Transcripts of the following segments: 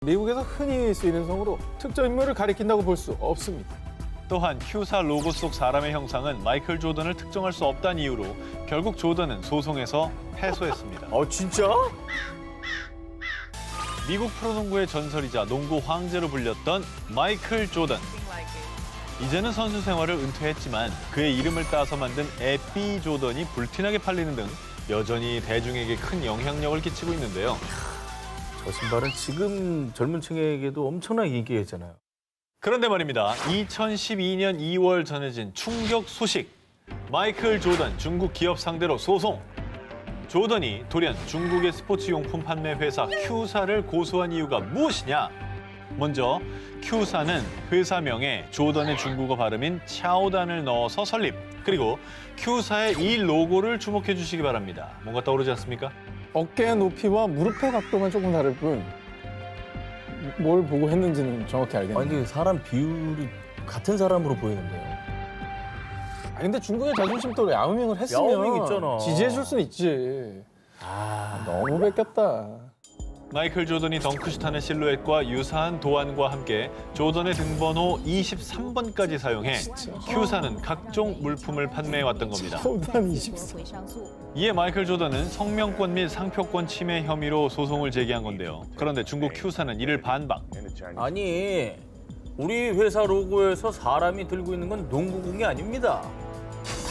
미국에서 흔히 쓰이는 성으로 특정 인물을 가리킨다고 볼 수 없습니다. 또한 큐사 로고 속 사람의 형상은 마이클 조던을 특정할 수 없다는 이유로 결국 조던은 소송에서 패소했습니다. 진짜? 미국 프로농구의 전설이자 농구 황제로 불렸던 마이클 조던. 이제는 선수 생활을 은퇴했지만 그의 이름을 따서 만든 에피 조던이 불티나게 팔리는 등 여전히 대중에게 큰 영향력을 끼치고 있는데요. 저 신발은 지금 젊은 층에게도 엄청나게 인기가 있잖아요. 그런데 말입니다. 2012년 2월 전해진 충격 소식. 마이클 조던 중국 기업 상대로 소송. 조던이 돌연 중국의 스포츠용품 판매 회사 큐사를 고소한 이유가 무엇이냐? 먼저 큐사는 회사명에 조던의 중국어 발음인 차오단을 넣어서 설립. 그리고 큐사의 이 로고를 주목해 주시기 바랍니다. 뭔가 떠오르지 않습니까? 어깨 높이와 무릎의 각도만 조금 다를 뿐 뭘 보고 했는지는 정확히 알겠네요. 아니 사람 비율이 같은 사람으로 보이는데요. 근데 중국의 자존심도 야오밍을 했으면 야오밍 있잖아. 지지해줄 수는 있지. 너무 뺏겼다. 마이클 조던이 덩크슛하는 실루엣과 유사한 도안과 함께 조던의 등번호 23번까지 사용해 큐사는 각종 물품을 판매해왔던 겁니다. 차오단 24. 이에 마이클 조던은 성명권 및 상표권 침해 혐의로 소송을 제기한 건데요. 그런데 중국 큐사는 이를 반박. 아니 우리 회사 로고에서 사람이 들고 있는 건 농구공이 아닙니다.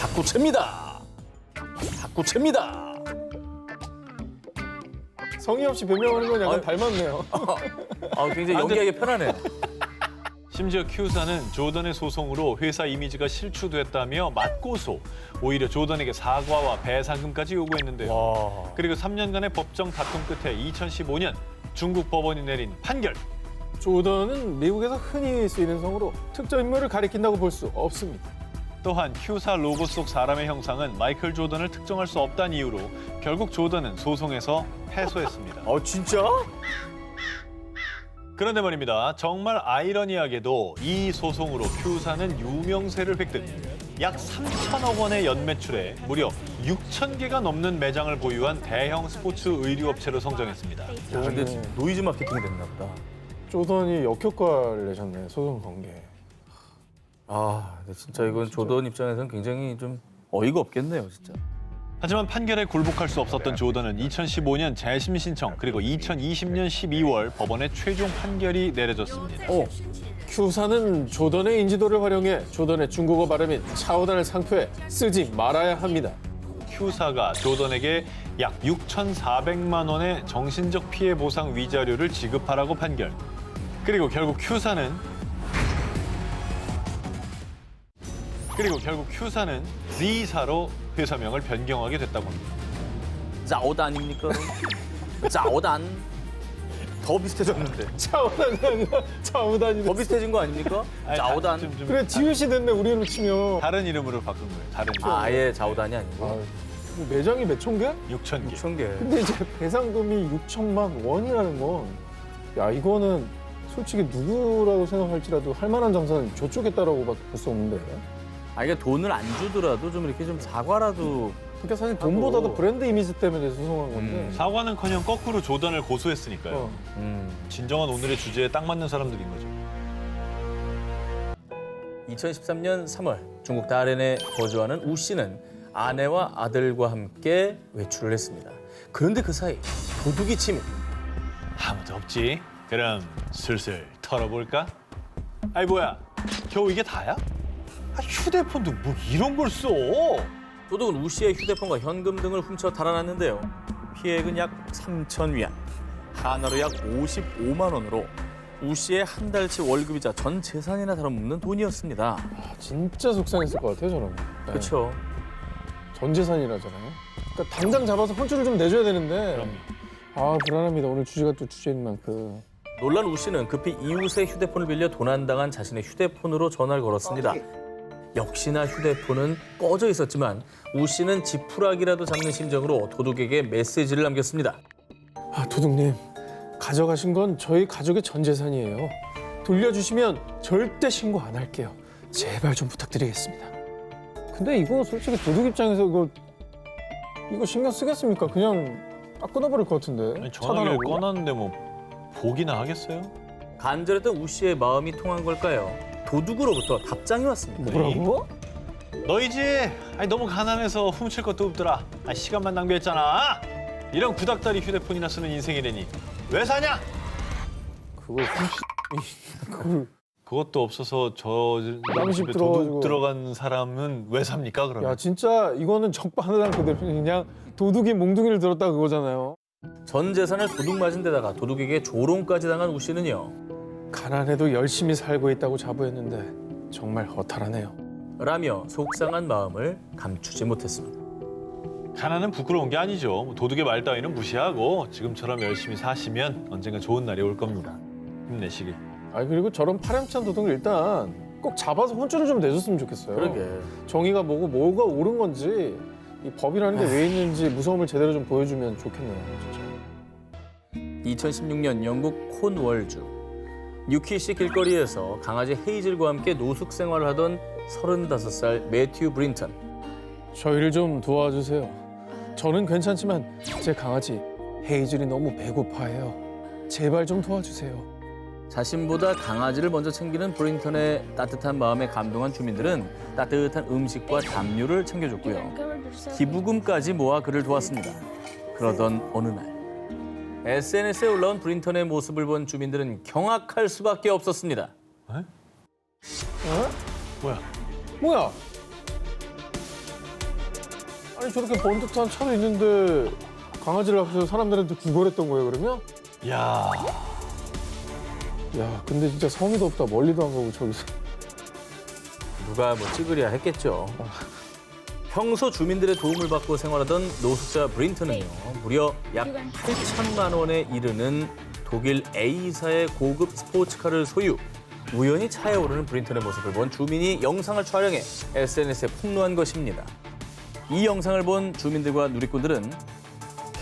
탁구채입니다. 탁구채입니다. 성의 없이 변명하는 건 약간 닮았네요. 굉장히 연기하기 편하네. 심지어 큐사는 조던의 소송으로 회사 이미지가 실추됐다며 맞고소. 오히려 조던에게 사과와 배상금까지 요구했는데요. 와. 그리고 3년간의 법정 다툼 끝에 2015년 중국 법원이 내린 판결. 조던은 미국에서 흔히 쓰이는 성으로 특정 인물을 가리킨다고 볼 수 없습니다. 또한 큐사 로고 속 사람의 형상은 마이클 조던을 특정할 수 없다는 이유로 결국 조던은 소송에서 패소했습니다. 진짜? 그런데 말입니다. 정말 아이러니하게도 이 소송으로 큐사는 유명세를 획득. 약 3천억 원의 연매출에 무려 6천 개가 넘는 매장을 보유한 대형 스포츠 의류업체로 성장했습니다. 야, 근데 노이즈 마케팅이 됐나 보다. 조던이 역효과를 내셨네, 소송 건 게. 근데 진짜 이건 조던 입장에서는 굉장히 좀 어이가 없겠네요, 진짜. 하지만 판결에 굴복할 수 없었던 조던은 2015년 재심 신청 그리고 2020년 12월 법원의 최종 판결이 내려졌습니다. 큐사는 조던의 인지도를 활용해 조던의 중국어 발음인 차오단을 상표에 쓰지 말아야 합니다. 큐사가 조던에게 약 6,400만 원의 정신적 피해 보상 위자료를 지급하라고 판결. 그리고 결국 큐사는 Z사로 회사명을 변경하게 됐다고 합니다. 짜오단 아닙니까? 짜오단. 더 비슷해졌는데. 차오단이 아니라 차오단이 더 비슷해진 거 아닙니까? 짜오단. 좀 그래, 지읒이 됐네, 우리로 치면. 다른 이름으로 바꾼 거예요. 다른 이름. 아예 짜오단이 아니고. 매장이 몇 천 개? 6,000개. 6천 개. 근데 이제 배상금이 6천만 원이라는 건, 야, 이거는 솔직히 누구라고 생각할지라도 할 만한 장사는 저쪽에 따라고 볼 수 없는데. 이게 돈을 안 주더라도 좀 이렇게 좀 사과라도. 그러니까 사실 돈보다도 브랜드 이미지 때문에 소송한 건데. 사과는커녕 거꾸로 조던을 고소했으니까요. 어. 진정한 오늘의 주제에 딱 맞는 사람들인 거죠. 2013년 3월 중국 다롄에 거주하는 우 씨는 아내와 아들과 함께 외출을 했습니다. 그런데 그 사이 도둑이 침입. 아무도 없지. 그럼 슬슬 털어볼까? 아이 뭐야, 겨우 이게 다야? 휴대폰도 뭐 이런 걸 써? 도둑은 우 씨의 휴대폰과 현금 등을 훔쳐 달아났는데요. 피해액은 약 3천 위안, 하나로 약 55만 원으로 우 씨의 한 달치 월급이자 전 재산이나 다름없는 돈이었습니다. 진짜 속상했을 것 같아요, 저는. 네. 그렇죠. 전 재산이라잖아요. 그러니까 당장 잡아서 혼쭐을 좀 내줘야 되는데. 불안합니다. 오늘 주제가 또 주제인 만큼. 놀란 우 씨는 급히 이웃의 휴대폰을 빌려 도난당한 자신의 휴대폰으로 전화를 걸었습니다. 역시나 휴대폰은 꺼져 있었지만 우 씨는 지푸라기라도 잡는 심정으로 도둑에게 메시지를 남겼습니다. 도둑님, 가져가신 건 저희 가족의 전 재산이에요. 돌려주시면 절대 신고 안 할게요. 제발 좀 부탁드리겠습니다. 근데 이거 솔직히 도둑 입장에서 이거 신경 쓰겠습니까? 그냥 딱 끊어버릴 것 같은데. 아니, 전화기를 꺼놨는데 뭐 보기나 하겠어요? 간절했던 우 씨의 마음이 통한 걸까요? 도둑으로부터 답장이 왔습니다. 뭐라고? 너희지? 아니 너무 가난해서 훔칠 것도 없더라. 시간만 낭비했잖아. 이런 구닥다리 휴대폰이나 쓰는 인생이라니 왜 사냐? 그걸 그걸 그것도 없어서 저 남의 집 집에 들어가지고. 도둑 들어간 사람은 왜 삽니까 그러면? 야 진짜 이거는 적반하장 그대로 그냥 도둑이 몽둥이를 들었다 그거잖아요. 전 재산을 도둑 맞은 데다가 도둑에게 조롱까지 당한 우 씨는요. 가난해도 열심히 살고 있다고 자부했는데 정말 허탈하네요. 라며 속상한 마음을 감추지 못했습니다. 가난은 부끄러운 게 아니죠. 도둑의 말 따위는 무시하고 지금처럼 열심히 사시면 언젠가 좋은 날이 올 겁니다. 힘내시길. 아 그리고 저런 파렴치한 도둑을 일단 꼭 잡아서 혼쭐을 좀 내줬으면 좋겠어요. 그러게. 정의가 뭐고 뭐가 옳은 건지 이 법이라는 게 왜 있는지 무서움을 제대로 좀 보여주면 좋겠네요. 진짜. 2016년 영국 콘월주 뉴키시 길거리에서 강아지 헤이즐과 함께 노숙 생활을 하던 35살 매튜 브린턴. 저희를 좀 도와주세요. 저는 괜찮지만 제 강아지 헤이즐이 너무 배고파해요. 제발 좀 도와주세요. 자신보다 강아지를 먼저 챙기는 브린턴의 따뜻한 마음에 감동한 주민들은 따뜻한 음식과 담요를 챙겨줬고요. 기부금까지 모아 그를 도왔습니다. 그러던 어느 날 SNS에 올라온 브린턴의 모습을 본 주민들은 경악할 수밖에 없었습니다. 어? 뭐야? 뭐야? 아니 저렇게 번듯한 차도 있는데 강아지를 앞에서 사람들한테 구걸했던 거예요 그러면? 야, 야 근데 진짜 성의도 없다 멀리도 안 가고 저기서. 누가 뭐 찍으랴 했겠죠. 평소 주민들의 도움을 받고 생활하던 노숙자 브린턴은요. 무려 약 8천만 원에 이르는 독일 A사의 고급 스포츠카를 소유. 우연히 차에 오르는 브린턴의 모습을 본 주민이 영상을 촬영해 SNS에 폭로한 것입니다. 이 영상을 본 주민들과 누리꾼들은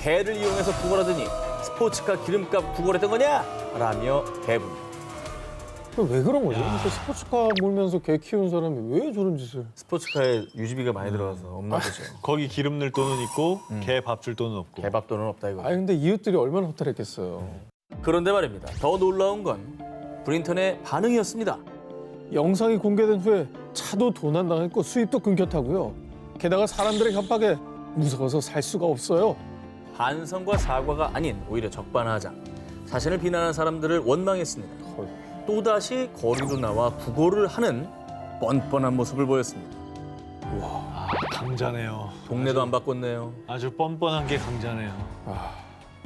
개를 이용해서 구걸하더니 스포츠카 기름값 구걸했던 거냐? 라며 대분. 왜 그런 거죠? 그 스포츠카 몰면서 개 키우는 사람이 왜 저런 짓을? 스포츠카에 유지비가 많이 들어가서 없나 보죠. 거기 기름 넣을 돈은 있고 개 밥 줄 돈은 없고. 개밥 돈은 없다 이거. 아니 근데 이웃들이 얼마나 허탈했겠어요. 그런데 말입니다. 더 놀라운 건 브린턴의 반응이었습니다. 영상이 공개된 후에 차도 도난당했고 수입도 끊겼다고요. 게다가 사람들의 협박에 무서워서 살 수가 없어요. 반성과 사과가 아닌 오히려 적반하장. 자신을 비난한 사람들을 원망했습니다. 또다시 거리로 나와 구걸을 하는 뻔뻔한 모습을 보였습니다. 강자네요. 동네도 안 바꿨네요. 아주 뻔뻔한 게 강자네요.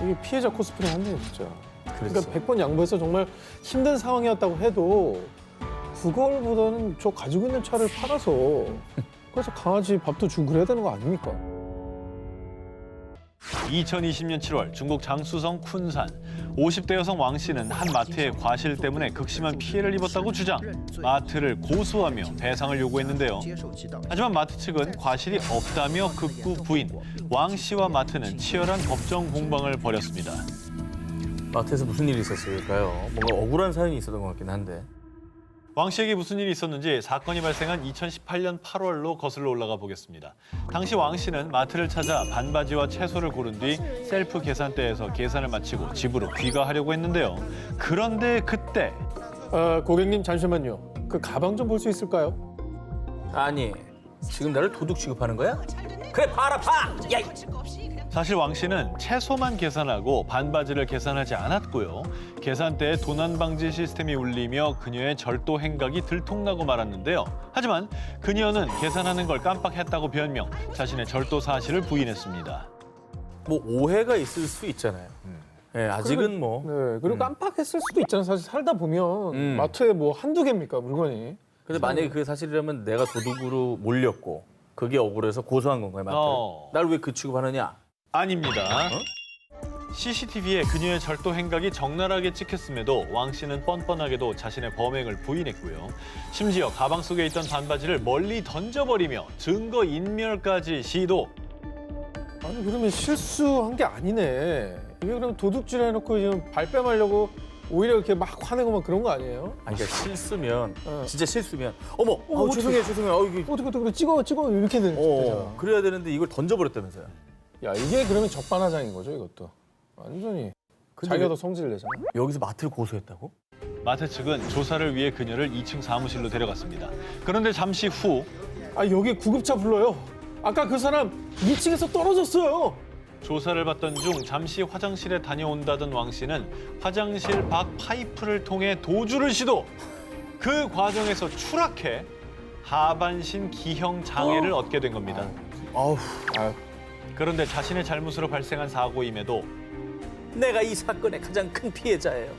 이게 피해자 코스프레 한네요 진짜. 그랬어. 그러니까 100번 양보해서 정말 힘든 상황이었다고 해도 그걸보다는 저 가지고 있는 차를 팔아서 그래서 강아지 밥도 주고 그래야 되는 거 아닙니까? 2020년 7월 중국 장쑤성 쿤산 50대 여성 왕 씨는 한 마트의 과실 때문에 극심한 피해를 입었다고 주장. 마트를 고소하며 배상을 요구했는데요. 하지만 마트 측은 과실이 없다며 극구 부인. 왕 씨와 마트는 치열한 법정 공방을 벌였습니다. 마트에서 무슨 일이 있었을까요? 뭔가 억울한 사연이 있었던 것 같긴 한데. 왕 씨에게 무슨 일이 있었는지 사건이 발생한 2018년 8월로 거슬러 올라가 보겠습니다. 당시 왕 씨는 마트를 찾아 반바지와 채소를 고른 뒤 셀프 계산대에서 계산을 마치고 집으로 귀가하려고 했는데요. 그런데 그때 고객님 잠시만요. 그 가방 좀 볼 수 있을까요? 아니, 지금 나를 도둑 취급하는 거야? 그래, 봐라, 봐! 야! 사실 왕 씨는 채소만 계산하고 반바지를 계산하지 않았고요. 계산대에 도난 방지 시스템이 울리며 그녀의 절도 행각이 들통나고 말았는데요. 하지만 그녀는 계산하는 걸 깜빡했다고 변명, 자신의 절도 사실을 부인했습니다. 뭐 오해가 있을 수 있잖아요. 네, 아직은 뭐. 네. 그리고 깜빡했을 수도 있잖아요. 사실 살다 보면 음. 마트에 뭐 한두 개입니까 물건이. 근데 만약에 그게 사실이라면 내가 도둑으로 몰렸고 그게 억울해서 고소한 건가요, 마트? 날 왜 그 취급하느냐? 아닙니다. CCTV에 그녀의 절도 행각이 적나라하게 찍혔음에도 왕 씨는 뻔뻔하게도 자신의 범행을 부인했고요. 심지어 가방 속에 있던 반바지를 멀리 던져버리며 증거 인멸까지 시도. 아니 그러면 실수한 게 아니네. 이게 그럼 도둑질 해놓고 지금 발뺌하려고 오히려 이렇게 막 화내고 막 그런 거 아니에요? 아니, 그러니까 실수면, 어. 진짜 실수면, 어머, 어떻게. 죄송해요. 이게. 어떻게 찍어 이렇게 되는 거잖아. 그래야 되는데 이걸 던져버렸다면서요. 야 이게 그러면 적반하장인 거죠 이것도. 완전히. 자기가 더 성질을 내잖아. 여기서 마트를 고소했다고? 마트 측은 조사를 위해 그녀를 2층 사무실로 데려갔습니다. 그런데 잠시 후 아, 여기 구급차 불러요. 아까 그 사람 2층에서 떨어졌어요. 조사를 받던 중 잠시 화장실에 다녀온다던 왕 씨는 화장실 밖 파이프를 통해 도주를 시도. 그 과정에서 추락해 하반신 기형 장애를 얻게 된 겁니다. 아우, 아유, 그런데 자신의 잘못으로 발생한 사고임에도 내가 이 사건의 가장 큰 피해자예요.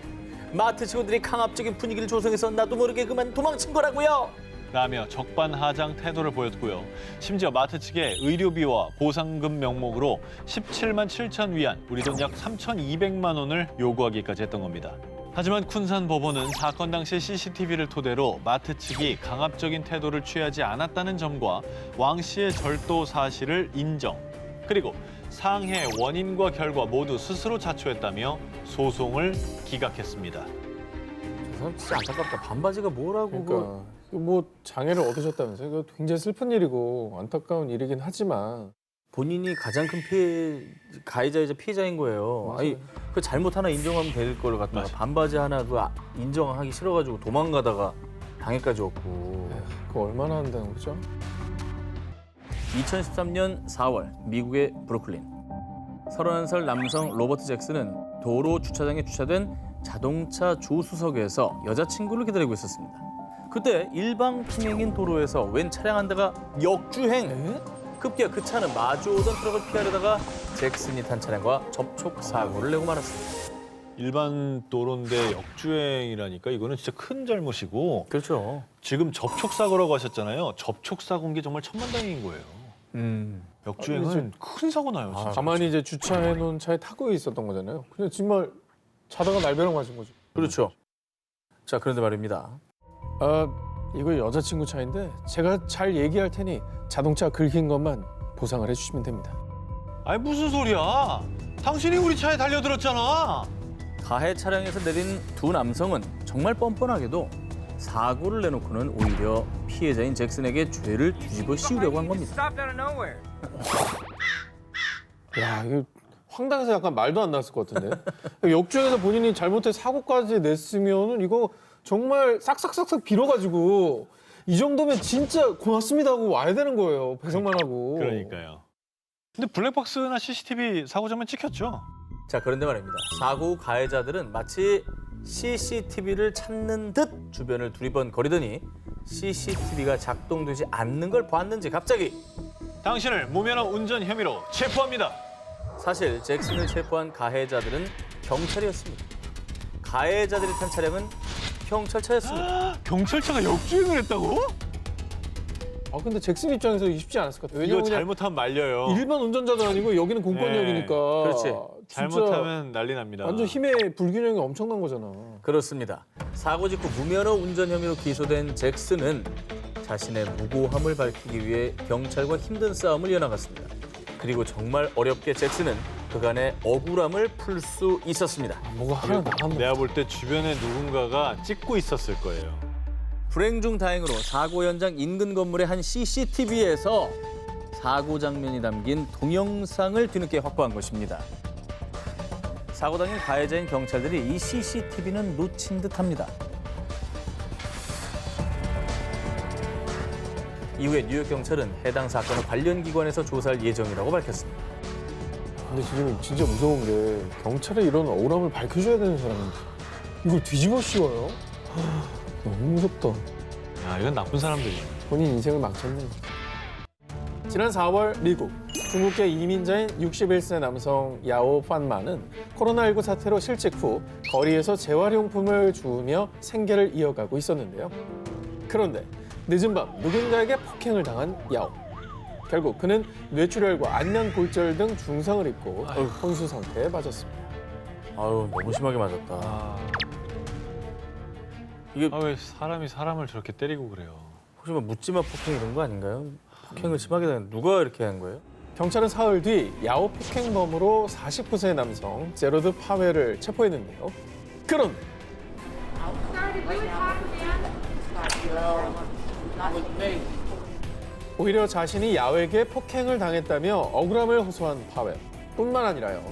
마트 직원들이 강압적인 분위기를 조성해서 나도 모르게 그만 도망친 거라고요. 라며 적반하장 태도를 보였고요. 심지어 마트 측에 의료비와 보상금 명목으로 17만 7천 위안, 우리 돈 약 3,200만 원을 요구하기까지 했던 겁니다. 하지만 쿤산 법원은 사건 당시 CCTV를 토대로 마트 측이 강압적인 태도를 취하지 않았다는 점과 왕 씨의 절도 사실을 인정. 그리고 상해 원인과 결과 모두 스스로 자초했다며 소송을 기각했습니다. 저 사람 진짜 안타깝다. 반바지가 뭐라고. 그러니까 뭐 장애를 얻으셨다면서요? 이거 굉장히 슬픈 일이고 안타까운 일이긴 하지만 본인이 가장 큰 가해자이자 피해자인 거예요. 맞아요. 아니, 그 잘못 하나 인정하면 될 걸 갖다가 맞아. 반바지 하나 인정하기 싫어가지고 도망가다가 방해까지 왔고. 그거 얼마나 한다는 거죠? 2013년 4월 미국의 브루클린. 31살 남성 로버트 잭슨은 도로 주차장에 주차된 자동차 조수석에서 여자친구를 기다리고 있었습니다. 그때 일방 통행인 도로에서 웬 차량 한 대가 역주행. 급기야 그 차는 마주오던 트럭을 피하려다가 잭슨이 탄 차량과 접촉 사고를 내고 말았습니다. 일반 도로인데 역주행이라니까 이거는 진짜 큰 잘못이고 그렇죠. 지금 접촉사고라고 하셨잖아요. 접촉사고인 게 정말 천만다행인 거예요. 역주행은 큰 사고 나요, 진짜. 가만히 이제 주차해 놓은 차에 타고 있었던 거잖아요. 그냥 정말 자다가 날벼락 맞은 거죠. 그렇죠. 자, 그런데 말입니다. 아, 이거 여자친구 차인데 제가 잘 얘기할 테니 자동차 긁힌 것만 보상을 해주시면 됩니다. 아니 무슨 소리야? 당신이 우리 차에 달려들었잖아. 가해 차량에서 내린 두 남성은 정말 뻔뻔하게도 사고를 내놓고는 오히려 피해자인 잭슨에게 죄를 뒤집어 씌우려고 한 겁니다. 야, 이거 황당해서 약간 말도 안 나왔을 것 같은데. 역주행에서 본인이 잘못해 사고까지 냈으면은 이거 정말 싹싹싹싹 빌어가지고 이 정도면 진짜 고맙습니다 하고 와야 되는 거예요. 배송만 하고. 그러니까요. 근데 블랙박스나 CCTV 사고 장면 찍혔죠? 자, 그런데 말입니다. 사고 후 가해자들은 마치 CCTV를 찾는 듯 주변을 두리번거리더니 CCTV가 작동되지 않는 걸 봤는지 갑자기 당신을 무면허 운전 혐의로 체포합니다. 사실 잭슨을 체포한 가해자들은 경찰이었습니다. 가해자들이 탄 차량은 경찰차였습니다. 경찰차가 역주행을 했다고? 아, 근데 잭슨 입장에서 쉽지 않았을 것 같아요. 이거 왜냐면 그냥 잘못하면 말려요. 일반 운전자도 아니고 여기는 공권력이니까. 그렇지. 진짜 잘못하면 난리 납니다. 완전 힘의 불균형이 엄청난 거잖아. 그렇습니다. 사고 직후 무면허 운전 혐의로 기소된 잭슨은 자신의 무고함을 밝히기 위해 경찰과 힘든 싸움을 이어나갔습니다. 그리고 정말 어렵게 잭슨은 그간의 억울함을 풀 수 있었습니다. 뭐가 하나 나갔네. 내가 볼 때 주변에 누군가가 찍고 있었을 거예요. 불행 중 다행으로 사고 현장 인근 건물의 한 CCTV에서 사고 장면이 담긴 동영상을 뒤늦게 확보한 것입니다. 사고 당일 가해자인 경찰들이 이 CCTV는 놓친 듯합니다. 이후에 뉴욕 경찰은 해당 사건을 관련 기관에서 조사할 예정이라고 밝혔습니다. 근데 지금 진짜 무서운 게 경찰에 이런 억울함을 밝혀줘야 되는 사람인데 이걸 뒤집어 씌워요? 너무 무섭다. 야, 이건 나쁜 사람들이야. 본인 인생을 망쳤네. 지난 4월 미국 중국계 이민자인 61세 남성 야오 판마는 코로나19 사태로 실직 후 거리에서 재활용품을 주우며 생계를 이어가고 있었는데요. 그런데 늦은 밤 누군가에게 폭행을 당한 야오. 결국 그는 뇌출혈과 안면 골절 등 중상을 입고 혼수 상태에 빠졌습니다. 아유, 너무 심하게 맞았다. 이게 왜 사람이 사람을 저렇게 때리고 그래요? 혹시 뭐 묻지마 폭행 이런 거 아닌가요? 폭행을 심하게 당한 누가 이렇게 한 거예요? 경찰은 사흘 뒤 야오 폭행범으로 49세 남성 제로드 파웰을 체포했는데요. 그런데 오히려 자신이 야오에게 폭행을 당했다며 억울함을 호소한 파웰. 뿐만 아니라요.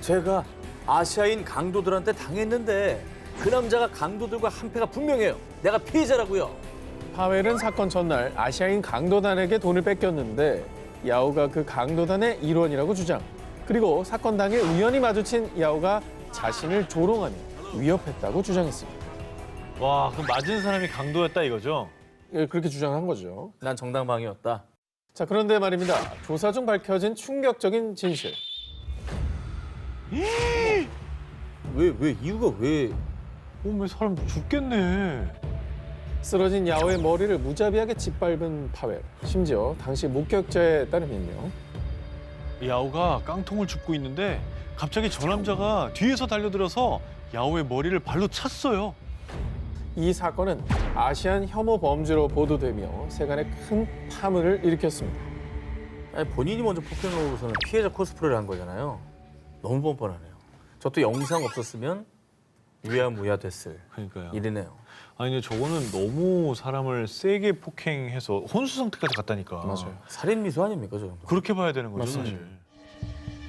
제가 아시아인 강도들한테 당했는데 그 남자가 강도들과 한패가 분명해요. 내가 피해자라고요. 파웰은 사건 전날 아시아인 강도단에게 돈을 뺏겼는데 야오가 그 강도단의 일원이라고 주장. 그리고 사건 당일 우연히 마주친 야오가 자신을 조롱하며 위협했다고 주장했습니다. 와, 그럼 맞은 사람이 강도였다 이거죠? 예, 그렇게 주장한 거죠. 난 정당방위였다. 자, 그런데 말입니다. 조사 중 밝혀진 충격적인 진실. 왜 이유가 왜? 왜 사람 죽겠네. 쓰러진 야오의 머리를 무자비하게 짓밟은 파웰. 심지어 당시 목격자에 따르면요. 야오가 깡통을 줍고 있는데 갑자기 저 남자가 뒤에서 달려들어서 야오의 머리를 발로 찼어요. 이 사건은 아시안 혐오 범죄로 보도되며 세간에 큰 파문을 일으켰습니다. 아니, 본인이 먼저 폭행을 하고서는 피해자 코스프레를 한 거잖아요. 너무 뻔뻔하네요. 저도 영상 없었으면 유야무야 됐을 그러니까요. 일이네요. 아니 근데 저거는 너무 사람을 세게 폭행해서 혼수 상태까지 갔다니까. 맞아요. 살인 미수 아닙니까, 저 정도? 그렇게 봐야 되는 거죠, 맞습니다. 사실.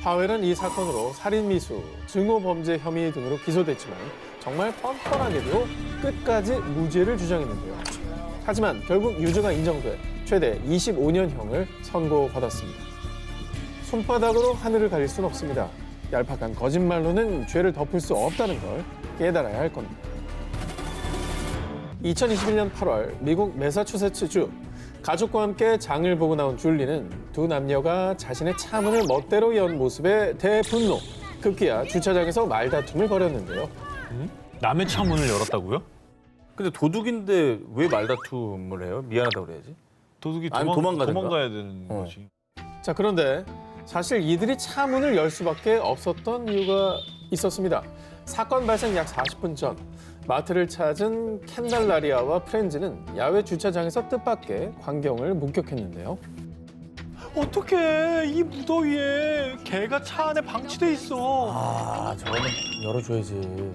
파웰은 이 사건으로 살인미수, 증오범죄 혐의 등으로 기소됐지만 정말 뻔뻔하게도 끝까지 무죄를 주장했는데요. 하지만 결국 유죄가 인정돼 최대 25년형을 선고받았습니다. 손바닥으로 하늘을 가릴 순 없습니다. 얄팍한 거짓말로는 죄를 덮을 수 없다는 걸 깨달아야 할 겁니다. 2021년 8월 미국 매사추세츠주 가족과 함께 장을 보고 나온 줄리는 두 남녀가 자신의 차문을 멋대로 연 모습에 대분노. 급기야 주차장에서 말다툼을 벌였는데요. 남의 차 문을 열었다고요? 근데 도둑인데 왜 말다툼을 해요? 미안하다고 그래야지. 도둑이 아니, 도망가든가. 도망가야 되는 어. 거지. 자, 그런데 사실 이들이 차 문을 열 수밖에 없었던 이유가 있었습니다. 사건 발생 약 40분 전 마트를 찾은 캔달라리아와 프렌즈는 야외 주차장에서 뜻밖의 광경을 목격했는데요. 어떡해, 이 무더위에 개가 차 안에 방치돼 있어. 아, 저거는 열어줘야지.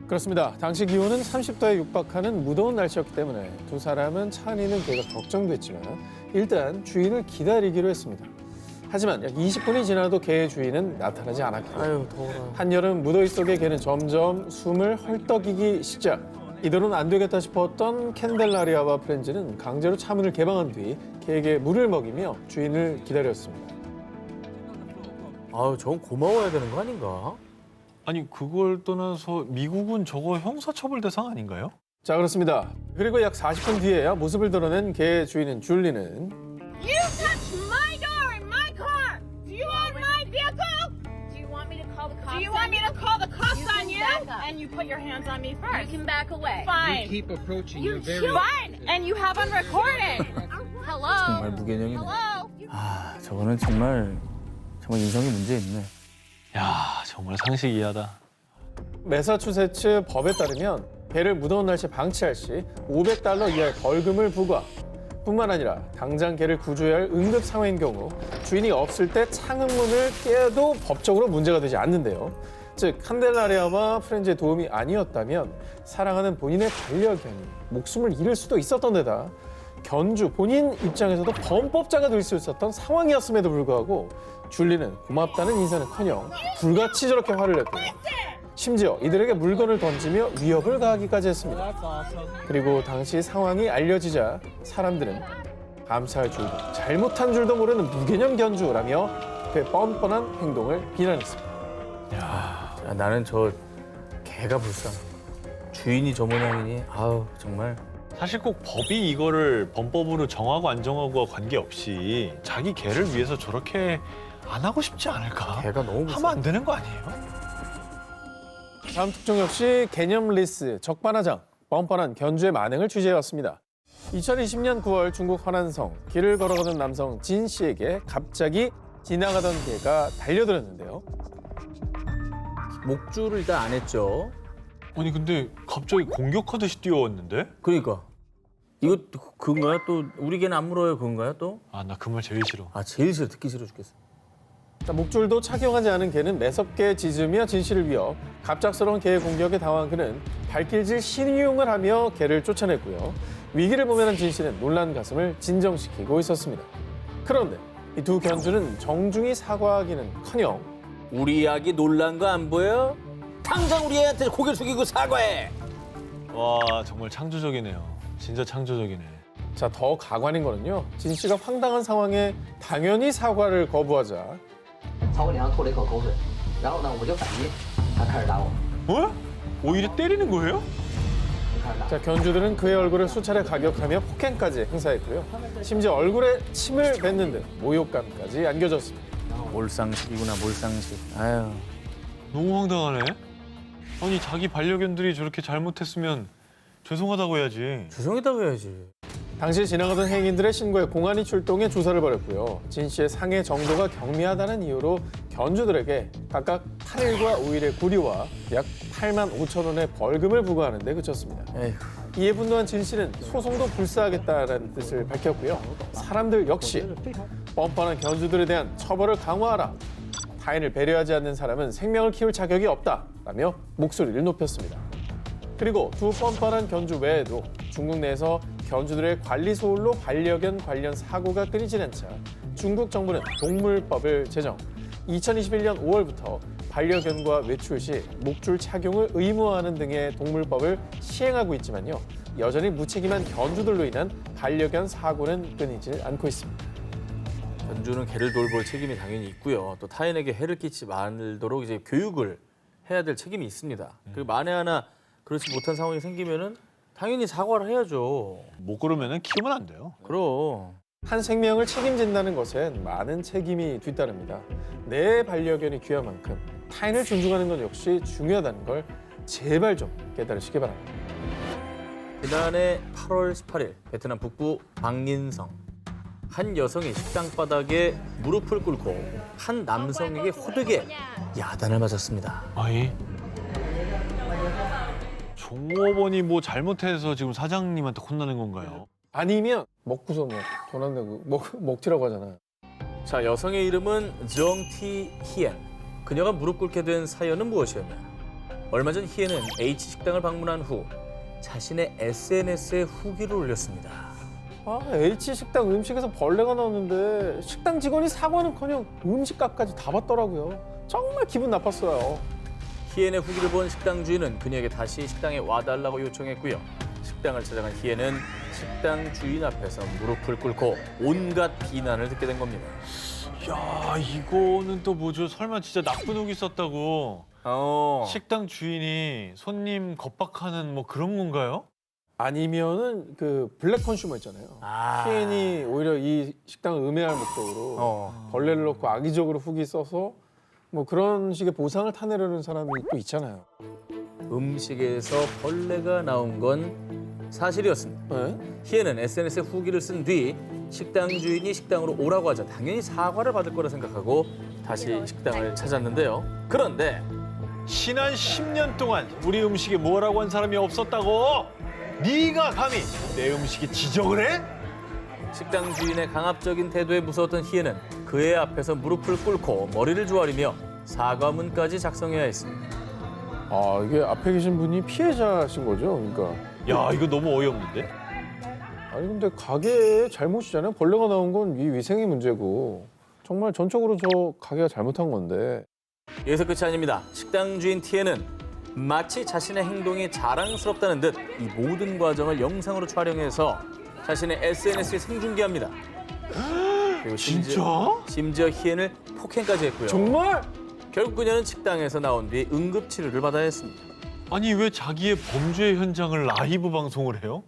그렇습니다. 당시 기온은 30도에 육박하는 무더운 날씨였기 때문에 두 사람은 차 안에 있는 개가 걱정됐지만 일단 주인을 기다리기로 했습니다. 하지만 약 20분이 지나도 개의 주인은 나타나지 않았고 아유, 더워라. 한여름 무더위 속에 개는 점점 숨을 헐떡이기 시작. 이대로는 안 되겠다 싶었던 캔델라리아와 프렌즈는 강제로 차문을 개방한 뒤 개에게 물을 먹이며 주인을 기다렸습니다. 아유, 저건 고마워야 되는 거 아닌가? 아니 그걸 떠나서 미국은 저거 형사처벌 대상 아닌가요? 자, 그렇습니다. 그리고 약 40분 뒤에야 모습을 드러낸 개의 주인인 줄리는 You touched my door in my car. Do you own my vehicle? Do you want me to call the cops? Do you want me to call the cops You can on you? back up. And you put your hands on me You first. can back away. Fine. Keep approaching. You You're very. Fine. And you have on recording. Hello. 정말 무개념이네. Hello. 아, 저거는 정말 인성에 문제 있네. 야 정말 상식 이하다. 매사추세츠 법에 따르면 개를 무더운 날씨에 방치할 시 $500 이하의 벌금을 부과. 뿐만 아니라 당장 개를 구조해야 할 응급 상황인 경우 주인이 없을 때 창문을 깨도 법적으로 문제가 되지 않는데요. 즉 칸델라리아와 프렌즈의 도움이 아니었다면 사랑하는 본인의 반려견이 목숨을 잃을 수도 있었던 데다 견주 본인 입장에서도 범법자가 될 수 있었던 상황이었음에도 불구하고 줄리는 고맙다는 인사는커녕 불같이 저렇게 화를 냈고요. 심지어 이들에게 물건을 던지며 위협을 가하기까지 했습니다. 그리고 당시 상황이 알려지자 사람들은 감사할 줄도 잘못한 줄도 모르는 무개념 견주라며 그의 뻔뻔한 행동을 비난했습니다. 야, 나는 저 개가 불쌍해. 주인이 저 모양이니 아우 정말. 사실 꼭 법이 이거를 범법으로 정하고 안 정하고와 관계없이 자기 개를 위해서 저렇게 안 하고 싶지 않을까? 개가 너무 불쌍해. 하면 안 되는 거 아니에요? 다음 특종 역시 개념 리스 적반하장 뻔뻔한 견주의 만행을 취재해왔습니다. 2020년 9월 중국 화난성 길을 걸어가던 남성 진 씨에게 갑자기 지나가던 개가 달려들었는데요. 목줄을 일단 안 했죠. 아니 근데 갑자기 공격하듯이 뛰어왔는데? 그러니까 이거 그건가요? 또 우리 개는 안 물어요 그건가요 또? 아 나 그 말 제일 싫어. 아 제일 싫어. 듣기 싫어 죽겠어. 자, 목줄도 착용하지 않은 개는 매섭게 짖으며 진 씨를 위협. 갑작스러운 개의 공격에 당황한 그는 발길질 신용을 하며 개를 쫓아냈고요. 위기를 보면한 진 씨는 놀란 가슴을 진정시키고 있었습니다. 그런데 이 두 견주는 정중히 사과하기는커녕 우리 아기 놀란 거 안 보여? 당장 우리 애한테 고개 숙이고 사과해. 와, 정말 창조적이네요. 진짜 창조적이네. 자, 더 가관인 거는요. 진 씨가 황당한 상황에 당연히 사과를 거부하자 朝我脸上吐了一口口水，然后呢，我就反击，他开始打我， 어? 오히려 때리는 거예요? 开始打。 자, 견주들은 그의 얼굴을 수차례 가격하며 폭행까지 행사했고요. 심지어 얼굴에 침을 뱉는 등 모욕감까지 안겨졌습니다. 몰상식이구나, 몰상식. 아유. 너무 황당하네. 아니, 자기 반려견들이 저렇게 잘못했으면 죄송하다고 해야지. 죄송하다고 해야지. 당시 지나가던 행인들의 신고에 공안이 출동해 조사를 벌였고요. 진 씨의 상해 정도가 경미하다는 이유로 견주들에게 각각 8일과 5일의 구류와 약 8만 5천 원의 벌금을 부과하는 데 그쳤습니다. 에휴. 이에 분노한 진 씨는 소송도 불사하겠다는 뜻을 밝혔고요. 사람들 역시 뻔뻔한 견주들에 대한 처벌을 강화하라. 타인을 배려하지 않는 사람은 생명을 키울 자격이 없다라며 목소리를 높였습니다. 그리고 두 뻔뻔한 견주 외에도 중국 내에서 견주들의 관리 소홀로 반려견 관련 사고가 끊이질 않자 중국 정부는 동물법을 제정. 2021년 5월부터 반려견과 외출 시 목줄 착용을 의무화하는 등의 동물법을 시행하고 있지만요. 여전히 무책임한 견주들로 인한 반려견 사고는 끊이질 않고 있습니다. 견주는 개를 돌볼 책임이 당연히 있고요. 또 타인에게 해를 끼치지 말도록 이제 교육을 해야 될 책임이 있습니다. 그리고 만에 하나 그렇지 못한 상황이 생기면은 당연히 사과를 해야죠. 못 그러면 키우면 안 돼요. 그럼. 한 생명을 책임진다는 것엔 많은 책임이 뒤따릅니다. 내 반려견이 귀한 만큼 타인을 존중하는 것 역시 중요하다는 걸 제발 좀 깨달으시기 바랍니다. 지난해 8월 18일 베트남 북부 방린성 한 여성이 식당 바닥에 무릎을 꿇고 한 남성에게 호되게 야단을 맞았습니다. 아이. 종업원이 뭐 잘못해서 지금 사장님한테 혼나는 건가요? 아니면 먹고서 뭐 돈 안 내고 먹튀라고 하잖아요. 자, 여성의 이름은 정티 희엔. 그녀가 무릎 꿇게 된 사연은 무엇이었냐? 얼마 전 희엔은 H 식당을 방문한 후 자신의 SNS에 후기를 올렸습니다. 아, H 식당 음식에서 벌레가 나왔는데 식당 직원이 사과는커녕 음식값까지 다 받더라고요. 정말 기분 나빴어요. 희엔의 후기를 본 식당 주인은 그녀에게 다시 식당에 와달라고 요청했고요. 식당을 찾아간 희엔은 식당 주인 앞에서 무릎을 꿇고 온갖 비난을 듣게 된 겁니다. 야, 이거는 또 뭐죠? 설마 진짜 나쁜 놈이 있었다고 식당 주인이 손님 겁박하는 뭐 그런 건가요? 아니면은 그 블랙 컨슈머 있잖아요. 피엔이 오히려 이 식당을 음해할 목적으로 벌레를 넣고 악의적으로 후기 써서 뭐 그런 식의 보상을 타내려는 사람이 또 있잖아요. 음식에서 벌레가 나온 건 사실이었습니다. 네? 희애는 SNS에 후기를 쓴 뒤 식당 주인이 식당으로 오라고 하자 당연히 사과를 받을 거라 생각하고 다시 식당을 찾았는데요. 그런데 지난 10년 동안 우리 음식에 뭐라고 한 사람이 없었다고? 네가 감히 내 음식에 지적을 해? 식당 주인의 강압적인 태도에 무서웠던 희애는 그의 앞에서 무릎을 꿇고 머리를 조아리며 사과문까지 작성해야 했습니다. 아, 이게 앞에 계신 분이 피해자신 거죠? 그러니까. 야, 이거 너무 어이없는데? 아니 근데 가게의 잘못이잖아요. 벌레가 나온 건 이 위생의 문제고 정말 전적으로 저 가게가 잘못한 건데. 여기서 끝이 아닙니다. 식당 주인 티에는 마치 자신의 행동이 자랑스럽다는 듯 이 모든 과정을 영상으로 촬영해서 자신의 SNS에 생중계합니다. 그리고 심지어 희엔을 폭행까지 했고요. 정말? 결국 그녀는 식당에서 나온 뒤 응급치료를 받아야 했습니다. 아니, 왜 자기의 범죄 현장을 라이브 방송을 해요?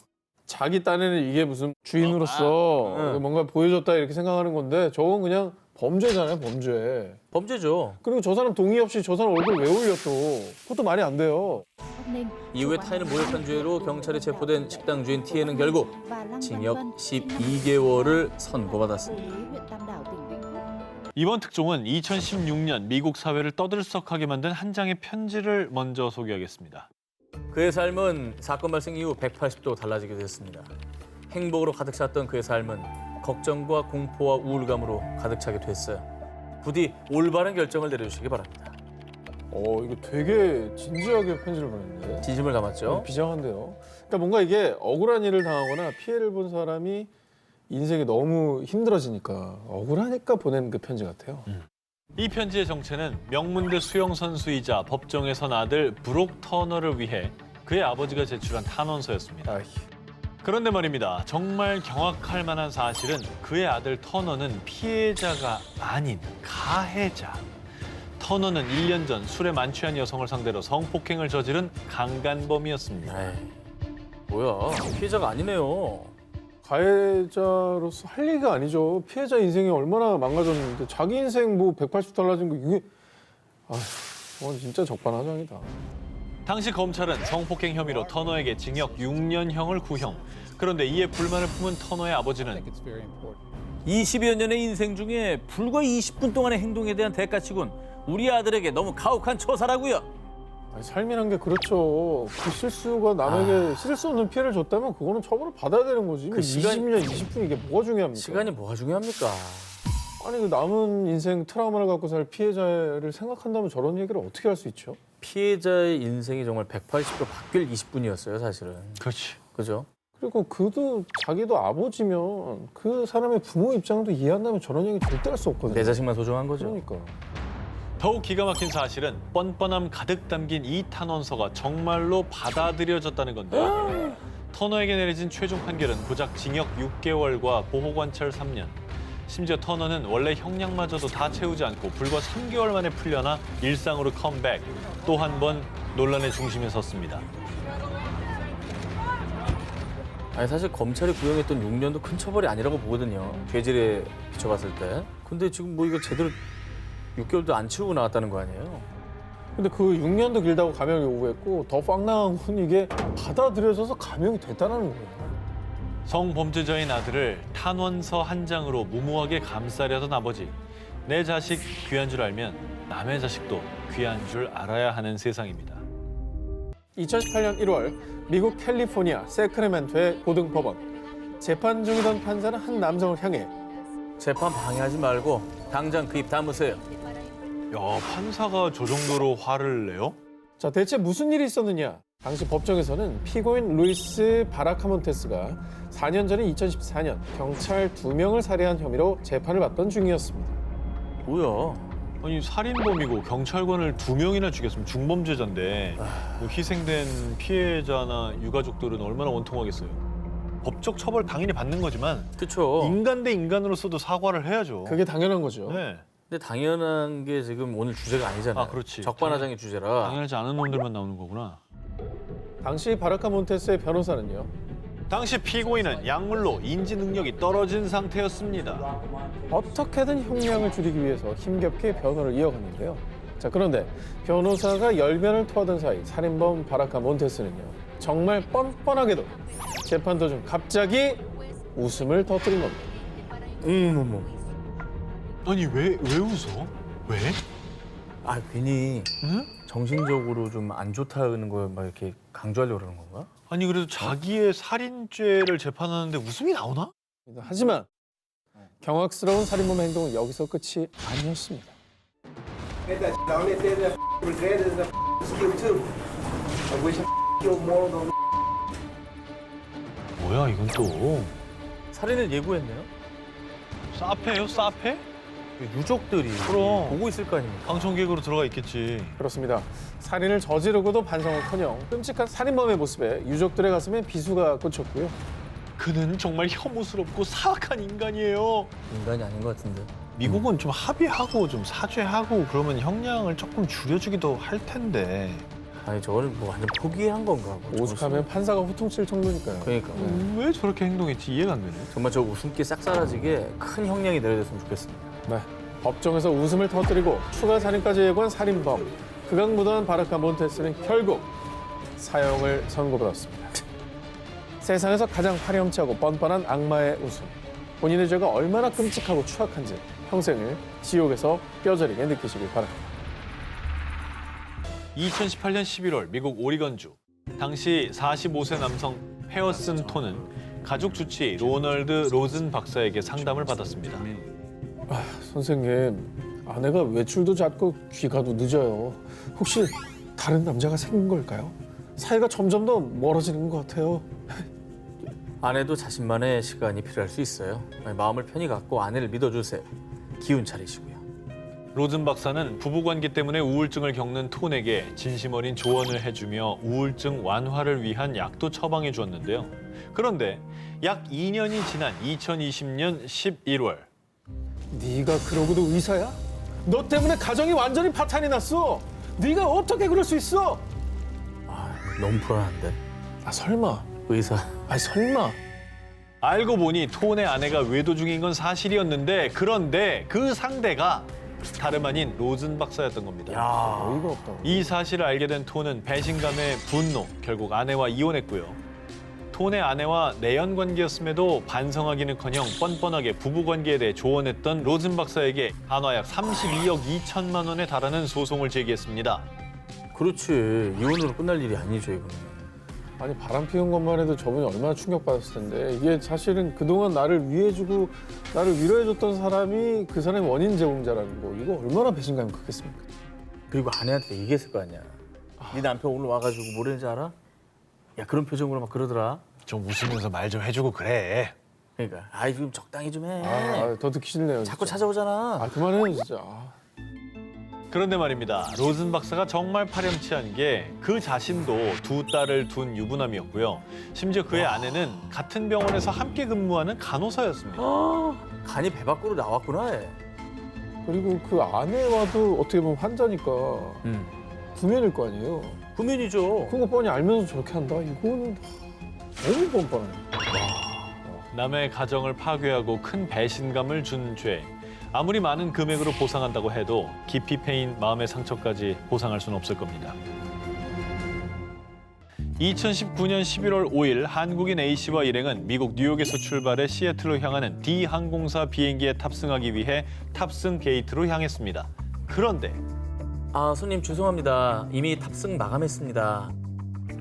자기 딴에는 이게 무슨 주인으로서 뭔가 보여줬다 이렇게 생각하는 건데 저건 그냥 범죄잖아요, 범죄. 범죄죠. 그리고 저 사람 동의 없이 저 사람 얼굴 왜 올려 또. 그것도 말이 안 돼요. 이후에 타인을 모욕한 죄로 경찰에 체포된 식당 주인 티에는 결국 징역 12개월을 선고받았습니다. 이번 특종은 2016년 미국 사회를 떠들썩하게 만든 한 장의 편지를 먼저 소개하겠습니다. 그의 삶은 사건 발생 이후 180도 달라지게 됐습니다. 행복으로 가득 찼던 그의 삶은 걱정과 공포와 우울감으로 가득 차게 됐어요. 부디 올바른 결정을 내려주시기 바랍니다. 이거 되게 진지하게 편지를 보냈는데. 진심을 담았죠? 비장한데요. 그러니까 뭔가 이게 억울한 일을 당하거나 피해를 본 사람이 인생이 너무 힘들어지니까 억울하니까 보낸 그 편지 같아요. 이 편지의 정체는 명문대 수영 선수이자 법정에 선 아들 브록 터너를 위해 그의 아버지가 제출한 탄원서였습니다. 아이, 그런데 말입니다. 정말 경악할 만한 사실은 그의 아들 터너는 피해자가 아닌 가해자. 터너는 1년 전 술에 만취한 여성을 상대로 성폭행을 저지른 강간범이었습니다. 에이, 뭐야, 피해자가 아니네요. 가해자로서 할 얘기가 아니죠. 피해자 인생이 얼마나 망가졌는데 자기 인생 뭐 180 달라진 거 이게 이건 진짜 적반하장이다. 당시 검찰은 성폭행 혐의로 터너에게 징역 6년형을 구형. 그런데 이에 불만을 품은 터너의 아버지는 20여 년의 인생 중에 불과 20분 동안의 행동에 대한 대가치곤 우리 아들에게 너무 가혹한 처사라고요. 아니, 삶이란 게 그렇죠. 그 실수가 남에게 실을 수 없는 피해를 줬다면 그거는 처벌을 받아야 되는 거지. 그 시간- 20년, 20분 이게 뭐가 중요합니까? 시간이 뭐가 중요합니까? 아니 그 남은 인생 트라우마를 갖고 살 피해자를 생각한다면 저런 얘기를 어떻게 할 수 있죠? 피해자의 인생이 정말 180도 바뀔 20분이었어요, 사실은. 그렇지. 그죠? 그리고 그도 자기도 아버지면 그 사람의 부모 입장도 이해한다면 저런 얘기 절대 할 수 없거든요. 내 자식만 소중한 거죠. 그러니까. 더욱 기가 막힌 사실은 뻔뻔함 가득 담긴 이 탄원서가 정말로 받아들여졌다는 건데요. 터너에게 내려진 최종 판결은 고작 징역 6개월과 보호관찰 3년. 심지어 터너는 원래 형량마저도 다 채우지 않고 불과 3개월 만에 풀려나 일상으로 컴백. 또 한 번 논란의 중심에 섰습니다. 아니 사실 검찰이 구형했던 6년도 큰 처벌이 아니라고 보거든요. 죄질에 비춰봤을 때. 근데 지금 뭐 이거 제대로 6개월도 안 치우고 나왔다는 거 아니에요? 근데 그 6년도 길다고 감형이 요구했고 더 빵당한 건 이게 받아들여져서 감형이 됐다는 거예요. 성범죄자인 아들을 탄원서 한 장으로 무모하게 감싸려던 아버지. 내 자식 귀한 줄 알면 남의 자식도 귀한 줄 알아야 하는 세상입니다. 2018년 1월 미국 캘리포니아 세크라멘토의 고등법원. 재판 중이던 판사는 한 남성을 향해 재판 방해하지 말고 당장 그 입 다무세요. 야, 판사가 저 정도로 화를 내요? 자, 대체 무슨 일이 있었느냐? 당시 법정에서는 피고인 루이스 바라카몬테스가 4년 전인 2014년 경찰 2명을 살해한 혐의로 재판을 받던 중이었습니다. 뭐야? 아니 살인범이고 경찰관을 2명이나 죽였으면 중범죄자인데 뭐 희생된 피해자나 유가족들은 얼마나 원통하겠어요. 법적 처벌 당연히 받는 거지만 그쵸. 인간 대 인간으로서도 사과를 해야죠. 그게 당연한 거죠. 네. 근데 당연한 게 지금 오늘 주제가 아니잖아요. 아, 그렇지. 적반하장의 주제라. 당연하지 않은 놈들만 나오는 거구나. 당시 바라카몬테스의 변호사는요. 당시 피고인은 약물로 인지 능력이 떨어진 상태였습니다. 어떻게든 형량을 줄이기 위해서 힘겹게 변호를 이어갔는데요. 자, 그런데 변호사가 열변을 토하던 사이 살인범 바라카몬테스는요. 정말 뻔뻔하게도 재판 도중 갑자기 웃음을 터뜨린 겁니다. 어머머. 아니 왜 웃어? 왜? 아 괜히 응? 정신적으로 좀 안 좋다는 걸 막 이렇게 강조하려고 그러는 건가? 아니 그래도 자기의 살인죄를 재판하는데 웃음이 나오나? 하지만 경악스러운 살인범의 행동은 여기서 끝이 아니었습니다. Get that shit. The only thing that regret is the skill too. I wish I killed more of those. 뭐야 이건 또 살인을 예고했네요. 사페예요 사페? 유족들이 그럼. 보고 있을 거 아닙니까? 방청객으로 들어가 있겠지. 그렇습니다. 살인을 저지르고도 반성은커녕 끔찍한 살인범의 모습에 유족들의 가슴에 비수가 꽂혔고요. 그는 정말 혐오스럽고 사악한 인간이에요. 인간이 아닌 것 같은데. 미국은 좀 합의하고 좀 사죄하고 그러면 형량을 조금 줄여주기도 할 텐데. 아니 저거는 뭐 완전 포기한 건가? 뭐 오죽하면 판사가 호통칠 정도니까요. 그러니까 왜 저렇게 행동했지 이해가 안 되네. 정말 저 웃음기 싹 사라지게 큰 형량이 내려졌으면 좋겠습니다. 네. 법정에서 웃음을 터뜨리고 추가 살인까지 예고한 살인범. 극악무도한 바라카몬테스는 결국 사형을 선고받았습니다. 세상에서 가장 파렴치하고 뻔뻔한 악마의 웃음. 본인의 죄가 얼마나 끔찍하고 추악한지 평생을 지옥에서 뼈저리게 느끼시길 바랍니다. 2018년 11월 미국 오리건주. 당시 45세 남성 페어슨 톤은 가족 주치 로널드 로즌 박사에게 상담을 받았습니다. 선생님, 아내가 외출도 잦고 귀가도 늦어요. 혹시 다른 남자가 생긴 걸까요? 사이가 점점 더 멀어지는 것 같아요. 아내도 자신만의 시간이 필요할 수 있어요. 마음을 편히 갖고 아내를 믿어주세요. 기운 차리시고요. 로즌 박사는 부부관계 때문에 우울증을 겪는 톤에게 진심 어린 조언을 해주며 우울증 완화를 위한 약도 처방해 주었는데요. 그런데 약 2년이 지난 2020년 11월 네가 그러고도 의사야? 너 때문에 가정이 완전히 파탄이 났어. 네가 어떻게 그럴 수 있어? 너무 불안한데. 아 설마. 의사. 아 설마. 알고 보니 톤의 아내가 외도 중인 건 사실이었는데 그런데 그 상대가 다름 아닌 로즌 박사였던 겁니다. 어이가 없다. 이 사실을 알게 된 톤은 배신감에 분노, 결국 아내와 이혼했고요. 톤의 아내와 내연 관계였음에도 반성하기는커녕 뻔뻔하게 부부관계에 대해 조언했던 로즌 박사에게 한화약 32억 2천만 원에 달하는 소송을 제기했습니다. 그렇지. 이혼으로 끝날 일이 아니죠, 이거는. 아니 바람 피운 것만 해도 저분이 얼마나 충격받았을 텐데 이게 사실은 그동안 나를 위해주고 나를 위로해줬던 사람이 그 사람의 원인 제공자라는 거 이거 얼마나 배신감이 크겠습니까? 그리고 아내한테 얘기했을 거 아니야. 네 남편 오늘 와가지고 뭐랬는지 알아? 야, 그런 표정으로 막 그러더라. 좀 웃으면서 말 좀 해주고 그래. 그러니까 아이 좀 적당히 좀 해. 더 듣기 싫네요. 자꾸 진짜. 찾아오잖아. 아 그만해요 진짜. 그런데 말입니다. 로즌 박사가 정말 파렴치한 게 그 자신도 두 딸을 둔 유부남이었고요. 심지어 그의 아내는 같은 병원에서 함께 근무하는 간호사였습니다. 간이 배 밖으로 나왔구나. 얘. 그리고 그 아내와도 어떻게 보면 환자니까 구면일 거 아니에요. 구면이죠. 그거 뻔히 알면서 저렇게 한다? 이거는 너무 뻔뻔해. 남의 가정을 파괴하고 큰 배신감을 준 죄. 아무리 많은 금액으로 보상한다고 해도 깊이 패인 마음의 상처까지 보상할 수는 없을 겁니다. 2019년 11월 5일 한국인 A씨와 일행은 미국 뉴욕에서 출발해 시애틀로 향하는 D항공사 비행기에 탑승하기 위해 탑승 게이트로 향했습니다. 그런데 아, 손님 죄송합니다. 이미 탑승 마감했습니다.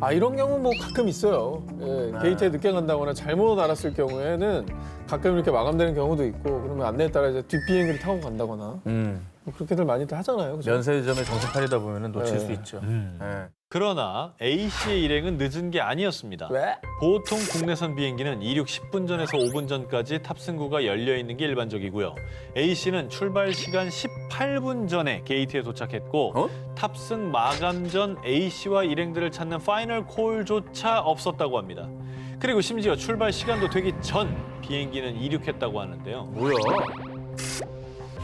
아 이런 경우 뭐 가끔 있어요. 예, 게이트에 늦게 간다거나 잘못 알았을 경우에는 가끔 이렇게 마감되는 경우도 있고 그러면 안내에 따라 이제 뒷비행기를 타고 간다거나 뭐 그렇게들 많이들 하잖아요. 그죠? 면세점의 정신팔이다 보면 놓칠 네. 수 있죠. 네. 그러나 A씨의 일행은 늦은 게 아니었습니다. 왜? 보통 국내선 비행기는 이륙 10분 전에서 5분 전까지 탑승구가 열려 있는 게 일반적이고요. A씨는 출발 시간 18분 전에 게이트에 도착했고 탑승 마감 전 A씨와 일행들을 찾는 파이널 콜조차 없었다고 합니다. 그리고 심지어 출발 시간도 되기 전 비행기는 이륙했다고 하는데요. 뭐야?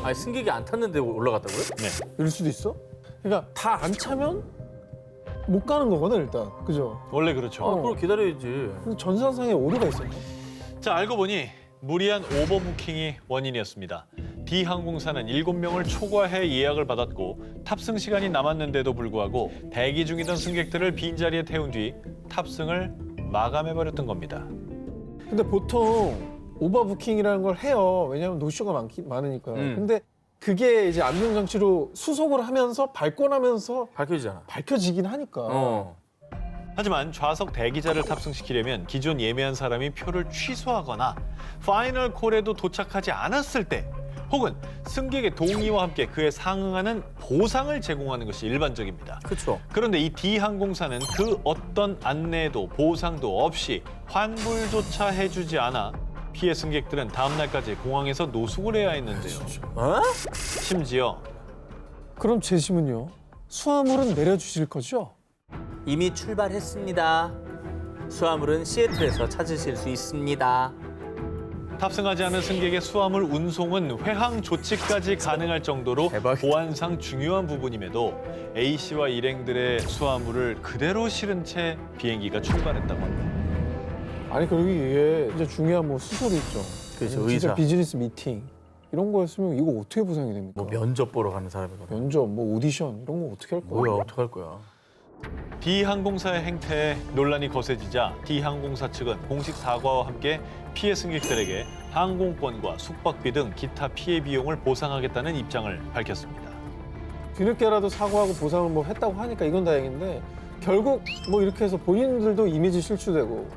아니 승객이 안 탔는데 올라갔다고요? 네. 이럴 수도 있어? 그러니까 다 안 차면 못 가는 거거든 일단. 그죠? 원래 그렇죠. 그걸 기다려야지. 근데 전산상에 오류가 있었나? 자, 알고 보니 무리한 오버부킹이 원인이었습니다. D항공사는 7명을 초과해 예약을 받았고 탑승 시간이 남았는데도 불구하고 대기 중이던 승객들을 빈자리에 태운 뒤 탑승을 마감해버렸던 겁니다. 근데 보통 오버부킹이라는 걸 해요. 왜냐하면 노쇼가 많으니까. 근데 그게 이제 안전장치로 수속을 하면서 밟고 나면서 밝혀지잖아. 밝혀지긴 하니까. 하지만 좌석 대기자를 탑승시키려면 기존 예매한 사람이 표를 취소하거나 파이널 콜에도 도착하지 않았을 때 혹은 승객의 동의와 함께 그에 상응하는 보상을 제공하는 것이 일반적입니다. 그렇죠. 그런데 이 D항공사는 그 어떤 안내도 보상도 없이 환불조차 해주지 않아 피해 승객들은 다음 날까지 공항에서 노숙을 해야 했는데요. 어? 심지어 그럼 재심은요? 수화물은 내려주실 거죠? 이미 출발했습니다. 수화물은 시애틀에서 찾으실 수 있습니다. 탑승하지 않은 승객의 수화물 운송은 회항 조치까지 가능할 정도로 대박이다. 보안상 중요한 부분임에도 A씨와 일행들의 수화물을 그대로 실은 채 비행기가 출발했다고 합니다. 아니 그리고 이게 이제 중요한 뭐 수소리 있죠. 그렇죠, 진짜 의사. 비즈니스 미팅 이런 거였으면 이거 어떻게 보상이 됩니까? 뭐 면접 보러 가는 사람이거든. 면접, 뭐 오디션 이런 거 어떻게 할 거야? 뭐야, 어떡할 거야? D항공사의 행태에 논란이 거세지자 D항공사 측은 공식 사과와 함께 피해 승객들에게 항공권과 숙박비 등 기타 피해 비용을 보상하겠다는 입장을 밝혔습니다. 뒤늦게라도 사과하고 보상을 뭐 했다고 하니까 이건 다행인데 결국 뭐 이렇게 해서 본인들도 이미지 실추되고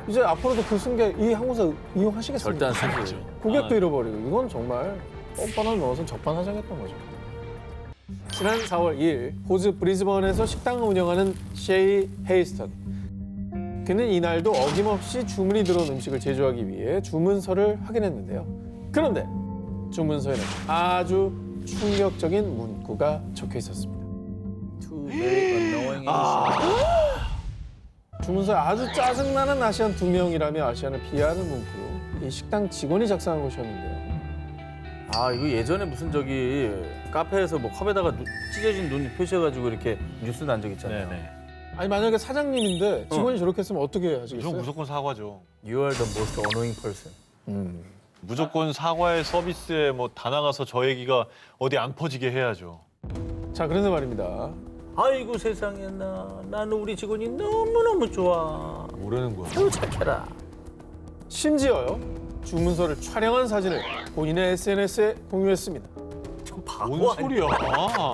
이제 앞으로도 그 승객 이 항공사 이용하시겠습니까? 절대 안 쓰지. 고객도 잃어버리고 이건 정말 뻔뻔한 넣어서 적반하장했던 거죠. 지난 4월 2일 호주 브리즈번에서 식당을 운영하는 셰이 헤이스턴. 그는 이날도 어김없이 주문이 들어온 음식을 제조하기 위해 주문서를 확인했는데요. 그런데 주문서에는 아주 충격적인 문구가 적혀 있었습니다. To very annoying 주문서에 아주 짜증나는 아시안 2명이라며 아시안을 비하하는 문구로 이 식당 직원이 작성한 것이었는데요. 아 이거 예전에 무슨 저기 카페에서 뭐 컵에다가 찢어진 눈 표시해가지고 이렇게 뉴스 난 적 있잖아요. 네네. 아니 만약에 사장님인데 직원이 저렇게 했으면 어떻게 저 하시겠어요? 무조건 사과죠. You are the most annoying person. 무조건 사과의 서비스에 뭐 다 나가서 저 얘기가 어디 안 퍼지게 해야죠. 자, 그런데 말입니다. 아이고 세상에 나는 우리 직원이 너무너무 좋아. 모르는 거야. 아유 착해라. 심지어요. 주문서를 촬영한 사진을 본인의 SNS에 공유했습니다. 좀 바보 뭔 아니야? 소리야?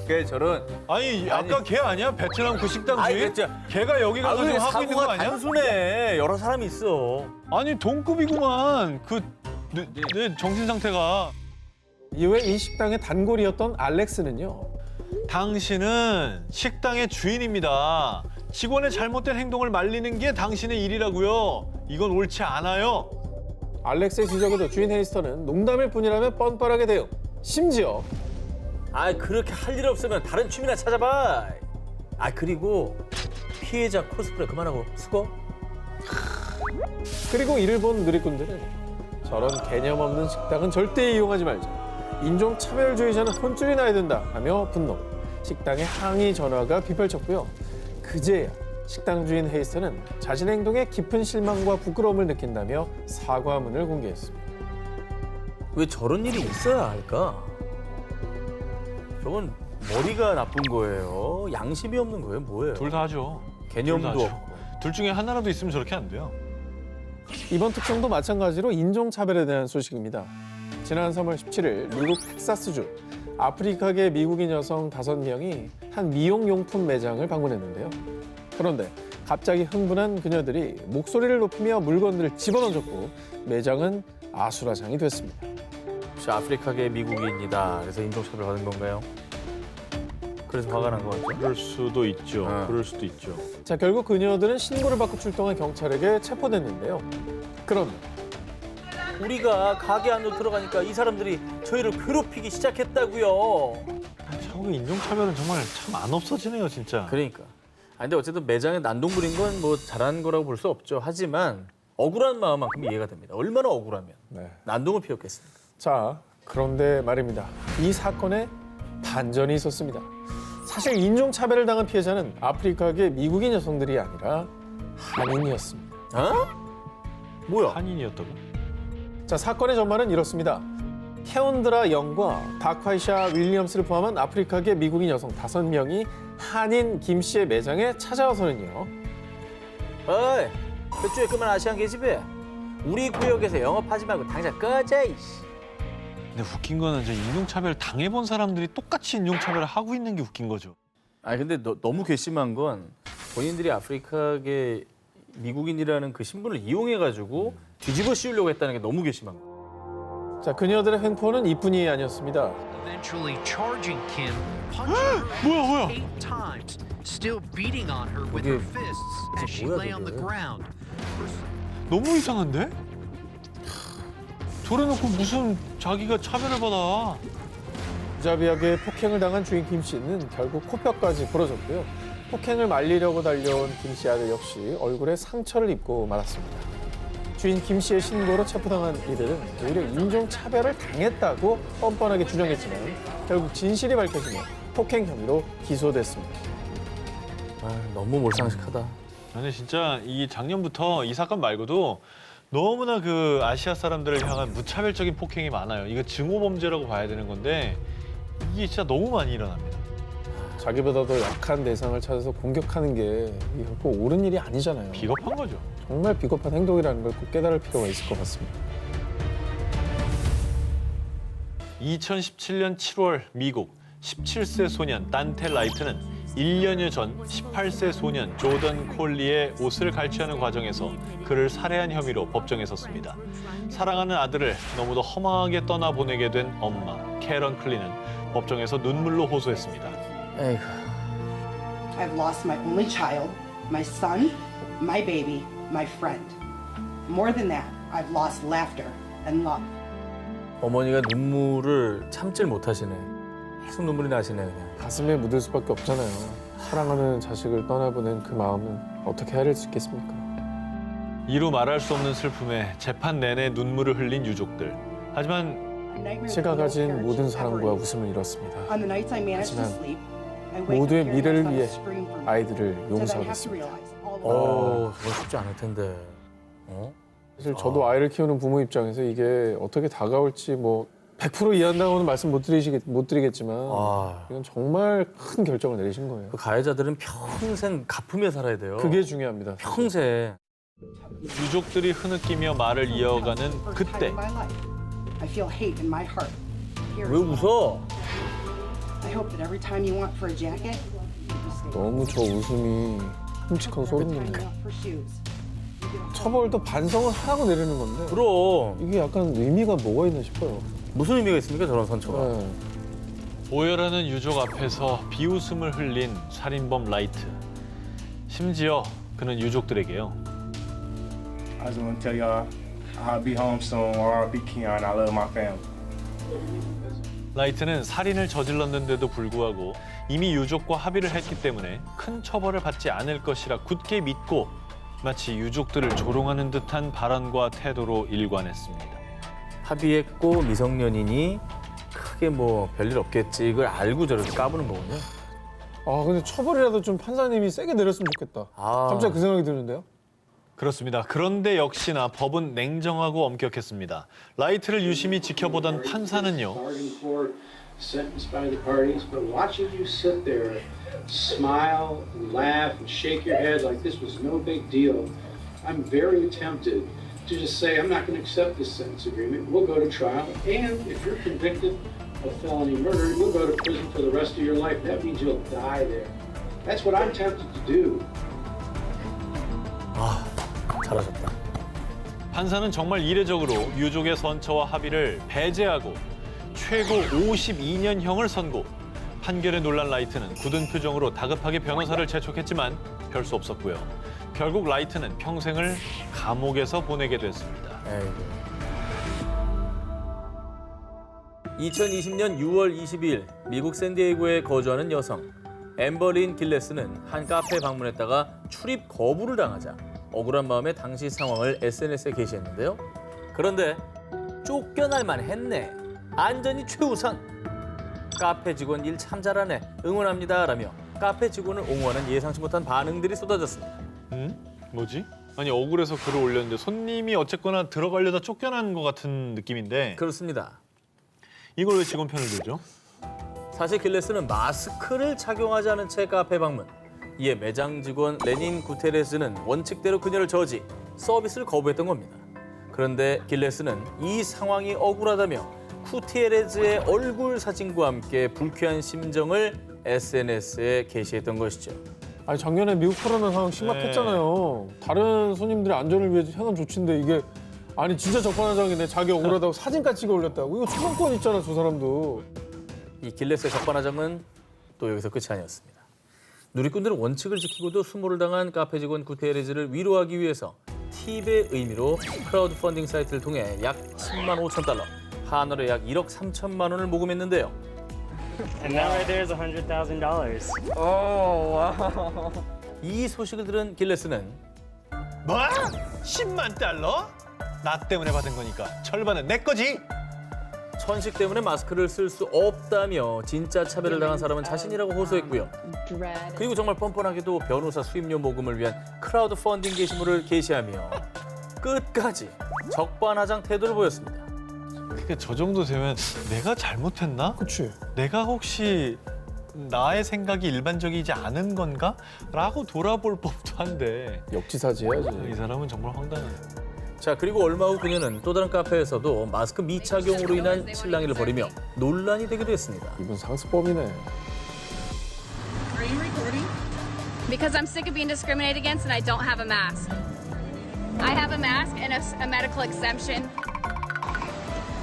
걔 저런 아니 아까 걔 아니야? 베트남 그 식당 아니, 주인? 진짜. 걔가 여기 가서 지금 하고 있는 거 사고가 아니야? 단순해. 여러 사람이 있어. 아니 동급이구만. 내 정신 상태가. 이후에 이 식당의 단골이었던 알렉스는요. 당신은 식당의 주인입니다. 직원의 잘못된 행동을 말리는 게 당신의 일이라고요. 이건 옳지 않아요. 알렉스의 지적에도 주인 헤이스터는 농담일 뿐이라며 뻔뻔하게 대응. 심지어 아 그렇게 할 일 없으면 다른 취미나 찾아봐. 아 그리고 피해자 코스프레 그만하고 수고. 그리고 이를 본 누리꾼들은 저런 개념 없는 식당은 절대 이용하지 말자. 인종차별주의자는 혼쭐이 나야 된다 하며 분노. 식당에 항의 전화가 빗발쳤고요. 그제야 식당 주인 헤이스터는 자신의 행동에 깊은 실망과 부끄러움을 느낀다며 사과문을 공개했습니다. 왜 저런 일이 있어야 할까? 저건 머리가 나쁜 거예요. 양심이 없는 거예요. 뭐예요? 둘 다 하죠. 개념도 둘 다 하죠. 없고. 둘 중에 하나라도 있으면 저렇게 안 돼요. 이번 특종도 마찬가지로 인종차별에 대한 소식입니다. 지난 3월 17일 미국 텍사스주 아프리카계 미국인 여성 5명이 한 미용용품 매장을 방문했는데요. 그런데 갑자기 흥분한 그녀들이 목소리를 높이며 물건들을 집어던졌고 매장은 아수라장이 됐습니다. 혹시 아프리카계 미국인이다. 그래서 인종차별 받은 건가요? 그래서 화가 난 거죠? 그럴 수도 있죠. 어. 그럴 수도 있죠. 자, 결국 그녀들은 신고를 받고 출동한 경찰에게 체포됐는데요. 그런데 우리가 가게 안으로 들어가니까 이 사람들이 저희를 괴롭히기 시작했다고요. 한국의 인종차별은 정말 참 안 없어지네요, 진짜. 그러니까. 아 근데 어쨌든 매장에 난동 부린 건 뭐 잘한 거라고 볼 수 없죠. 하지만 억울한 마음만큼 이해가 됩니다. 얼마나 억울하면 네. 난동을 피웠겠습니까? 자, 그런데 말입니다. 이 사건에 반전이 있었습니다. 사실 인종차별을 당한 피해자는 아프리카계 미국인 여성들이 아니라 한인이었습니다. 어? 뭐야? 한인이었다고? 자, 사건의 전말은 이렇습니다. 케온드라 영과 다콰이샤 윌리엄스를 포함한 아프리카계 미국인 여성 5명이 한인 김 씨의 매장에 찾아와서는요. 어이, 그쪽에 그만 아시안 계집애. 우리 구역에서 영업하지 말고 당장 꺼져, 이씨. 근데 웃긴 거는 이제 인종차별 당해본 사람들이 똑같이 인종차별을 하고 있는 게 웃긴 거죠. 아니 근데 너무 괘씸한 건 본인들이 아프리카계 미국인이라는 그 신분을 이용해가지고 뒤집어 씌우려고 했다는 게 너무 괘씸한 거예요. 자, 그녀들의 횡포는 이뿐이 아니었습니다. Eventually charging Kim, punching her 뭐야? 8 times, still beating on her with her fists as she 뭐야, lay on the 저게? ground. 너무 이상한데? 저래놓고 무슨 자기가 차별을 받아. 무자비하게 폭행을 당한 주인 김 씨는 결국 코뼈까지 부러졌고요. 폭행을 말리려고 달려온 김 씨 아들 역시 얼굴에 상처를 입고 말았습니다. 주인 김 씨의 신고로 체포당한 이들은 오히려 인종차별을 당했다고 뻔뻔하게 주장했지만 결국 진실이 밝혀지며 폭행 혐의로 기소됐습니다. 아, 너무 몰상식하다. 아니 진짜 이 작년부터 이 사건 말고도 너무나 그 아시아 사람들을 향한 무차별적인 폭행이 많아요. 이거 증오범죄라고 봐야 되는 건데 이게 진짜 너무 많이 일어납니다. 자기보다 더 약한 대상을 찾아서 공격하는 게 이게 결코 옳은 일이 아니잖아요. 비겁한 거죠. 정말 비겁한 행동이라는 걸 꼭 깨달을 필요가 있을 것 같습니다. 2017년 7월 미국 17세 소년 단테 라이트는 1년여 전 18세 소년 조던 콜리의 옷을 갈취하는 과정에서 그를 살해한 혐의로 법정에 섰습니다. 사랑하는 아들을 너무도 허망하게 떠나보내게 된 엄마 캐런 클리는 법정에서 눈물로 호소했습니다. 에이구. I've lost my only child, my son, my baby, my friend. More than that, I've lost laughter and love. 어머니가 눈물을 참질 못하시네. 계속 눈물이 나시네 그냥. 가슴에 묻을 수밖에 없잖아요. 사랑하는 자식을 떠나보낸 그 마음은 어떻게 헤아릴 수 있겠습니까? 이루 말할 수 없는 슬픔에 재판 내내 눈물을 흘린 유족들. 하지만 제가 가진 모든 사랑과 웃음을 잃었습니다. On the nights I managed to 하지만 sleep, I wake up 모두의 hearing 미래를 my son 위해 scream for me. 아이들을 Says I have to 용서하겠습니다. realize all the 정말 쉽지 않을 텐데. 사실 저도 아이를 키우는 부모 입장에서 이게 어떻게 다가올지 뭐 100% 이해한다고는 말씀 못 드리겠지만 이건 정말 큰 결정을 내리신 거예요. 그 가해자들은 평생 갚으며 살아야 돼요. 그게 중요합니다. 평생. 유족들이 흐느끼며 말을 이어가는 first time 그때 in my life. I feel hate in my heart. Here 왜 웃어? I hope that every time you want for a jacket, you just stay. 너무 저 웃음이 끔찍하고 소름 Every time 돋네요. you want for shoes, you get a 처벌도 반성을 하라고 내리는 건데 그럼 이게 약간 의미가 뭐가 있나 싶어요. 무슨 의미가 있습니까 저런 선처가? 네. 오열하는 유족 앞에서 비웃음을 흘린 살인범 라이트. 심지어 그는 유족들에게요. I just want to tell y'all, I'll be home soon. R.I.P. Keon. I love my family. 라이트는 살인을 저질렀는데도 불구하고 이미 유족과 합의를 했기 때문에 큰 처벌을 받지 않을 것이라 굳게 믿고 마치 유족들을 조롱하는 듯한 발언과 태도로 일관했습니다. 합의했고 미성년이니 크게 뭐 별일 없겠지. 이걸 알고 저렇게 까부는 거군요. 아 근데 처벌이라도 좀 판사님이 세게 내렸으면 좋겠다. 갑자기 그 생각이 드는데요. 그렇습니다. 그런데 역시나 법은 냉정하고 엄격했습니다. 라이트를 유심히 지켜보던 판사는요. Bargained for, sentenced by the parties, but watching you sit there, smile, and laugh, and shake your head like this was no big deal, I'm very tempted to just say, I'm not going to accept this sentence agreement. We'll go to trial, and if you're convicted of felony murder, you'll go to prison for the rest of your life. That means you'll die there. That's what I'm tempted to do. 잘하셨다. 판사는 정말 이례적으로 유족의 선처와 합의를 배제하고 최고 52년형을 선고. 판결에 놀란 라이트는 굳은 표정으로 다급하게 변호사를 재촉했지만 별 수 없었고요. 결국 라이트는 평생을 감옥에서 보내게 됐습니다. 2020년 6월 22일 미국 샌디에이고에 거주하는 여성 앰버린 길레스는 한 카페에 방문했다가 출입 거부를 당하자 억울한 마음에 당시 상황을 SNS에 게시했는데요. 그런데 쫓겨날만 했네. 안전이 최우선. 카페 직원 일 참 잘하네. 응원합니다. 라며 카페 직원을 옹호하는 예상치 못한 반응들이 쏟아졌습니다. 뭐지? 아니 억울해서 글을 올렸는데 손님이 어쨌거나 들어가려다 쫓겨난 것 같은 느낌인데 그렇습니다. 이걸 왜 직원 편을 들죠? 사실 길레스는 마스크를 착용하지 않은 채 카페 방문. 이에 매장 직원 레닌 구테레스는 원칙대로 그녀를 저지, 서비스를 거부했던 겁니다. 그런데 길레스는 이 상황이 억울하다며 쿠티에레즈의 얼굴 사진과 함께 불쾌한 심정을 SNS에 게시했던 것이죠. 아니 작년에 미국 코로나 상황 심각했잖아요. 다른 손님들의 안전을 위해 행한 조치인데 이게 아니 진짜 적반하장이네. 자기 억울하다고 사진까지 찍어 올렸다고. 이거 초상권 있잖아 저 사람도. 이 길레스의 적반하장은 또 여기서 끝이 아니었습니다. 누리꾼들은 원칙을 지키고도 수모를 당한 카페 직원 구테레즈를 위로하기 위해서 팁의 의미로 크라우드 펀딩 사이트를 통해 약 10만 5천 달러, 한화로 약 1억 3천만 원을 모금했는데요. And that right there is $100,000. 이 소식을 들은 길레스는 뭐? 10만 달러? 나 때문에 받은 거니까 절반은 내 거지. 천식 때문에 마스크를 쓸 수 없다며 진짜 차별을 당한 사람은 자신이라고 호소했고요. 그리고 정말 뻔뻔하게도 변호사 수임료 모금을 위한 크라우드 펀딩 게시물을 게시하며 끝까지 적반하장 태도를 보였습니다. 그게 저 정도 되면 내가 잘못했나? 그치. 내가 혹시 나의 생각이 일반적이지 않은 건가? 라고 돌아볼 법도 한데 역지사지 해야지. 이 사람은 정말 황당하네. 자, 그리고 얼마 후 그녀는 또 다른 카페에서도 마스크 미착용으로 인한 실랑이를 벌이며 논란이 되기도 했습니다. 이분 상습범이네. Are you recording? Because I'm sick of being discriminated against and I don't have a mask. I have a mask and a medical exemption.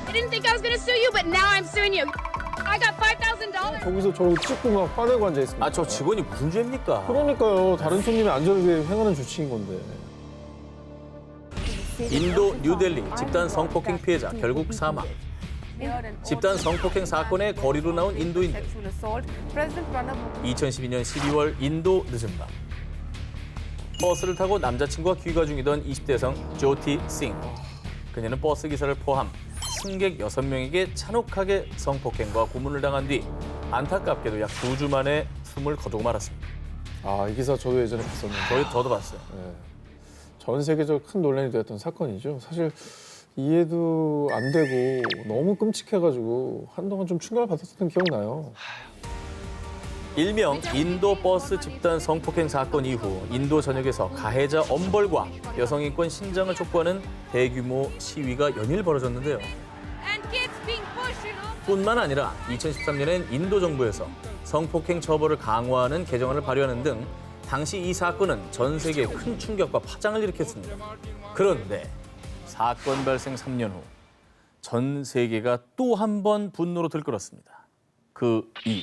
I didn't think I was going to sue you, but now I'm suing you. I got $5,000. 거기서 저러고 찍고 막 화내고 앉아있습니다. 아, 저 직원이 무슨 죄입니까? 그러니까요. 다른 손님의 안전을 위해 행하는 조치인 건데. 인도 뉴델리 집단 성폭행 피해자 결국 사망. 집단 성폭행 사건의 거리로 나온 인도인들. 2012년 12월 인도 늦은 밤. 버스를 타고 남자친구와 귀가 중이던 20대 여성 조티 싱. 그녀는 버스 기사를 포함 승객 6명에게 잔혹하게 성폭행과 고문을 당한 뒤 안타깝게도 약 2주 만에 숨을 거두고 말았습니다. 아, 이 기사 저도 예전에 봤었는데. 저도 봤어요. 네. 전 세계적으로 큰 논란이 되었던 사건이죠. 사실 이해도 안 되고 너무 끔찍해가지고 한동안 좀 충격을 받았던 기억나요. 일명 인도 버스 집단 성폭행 사건 이후 인도 전역에서 가해자 엄벌과 여성 인권 신장을 촉구하는 대규모 시위가 연일 벌어졌는데요. 뿐만 아니라 2013년엔 인도 정부에서 성폭행 처벌을 강화하는 개정안을 발의하는 등 당시 이 사건은 전 세계에 큰 충격과 파장을 일으켰습니다. 그런데 사건 발생 3년 후 전 세계가 또 한 번 분노로 들끓었습니다. 그 이유.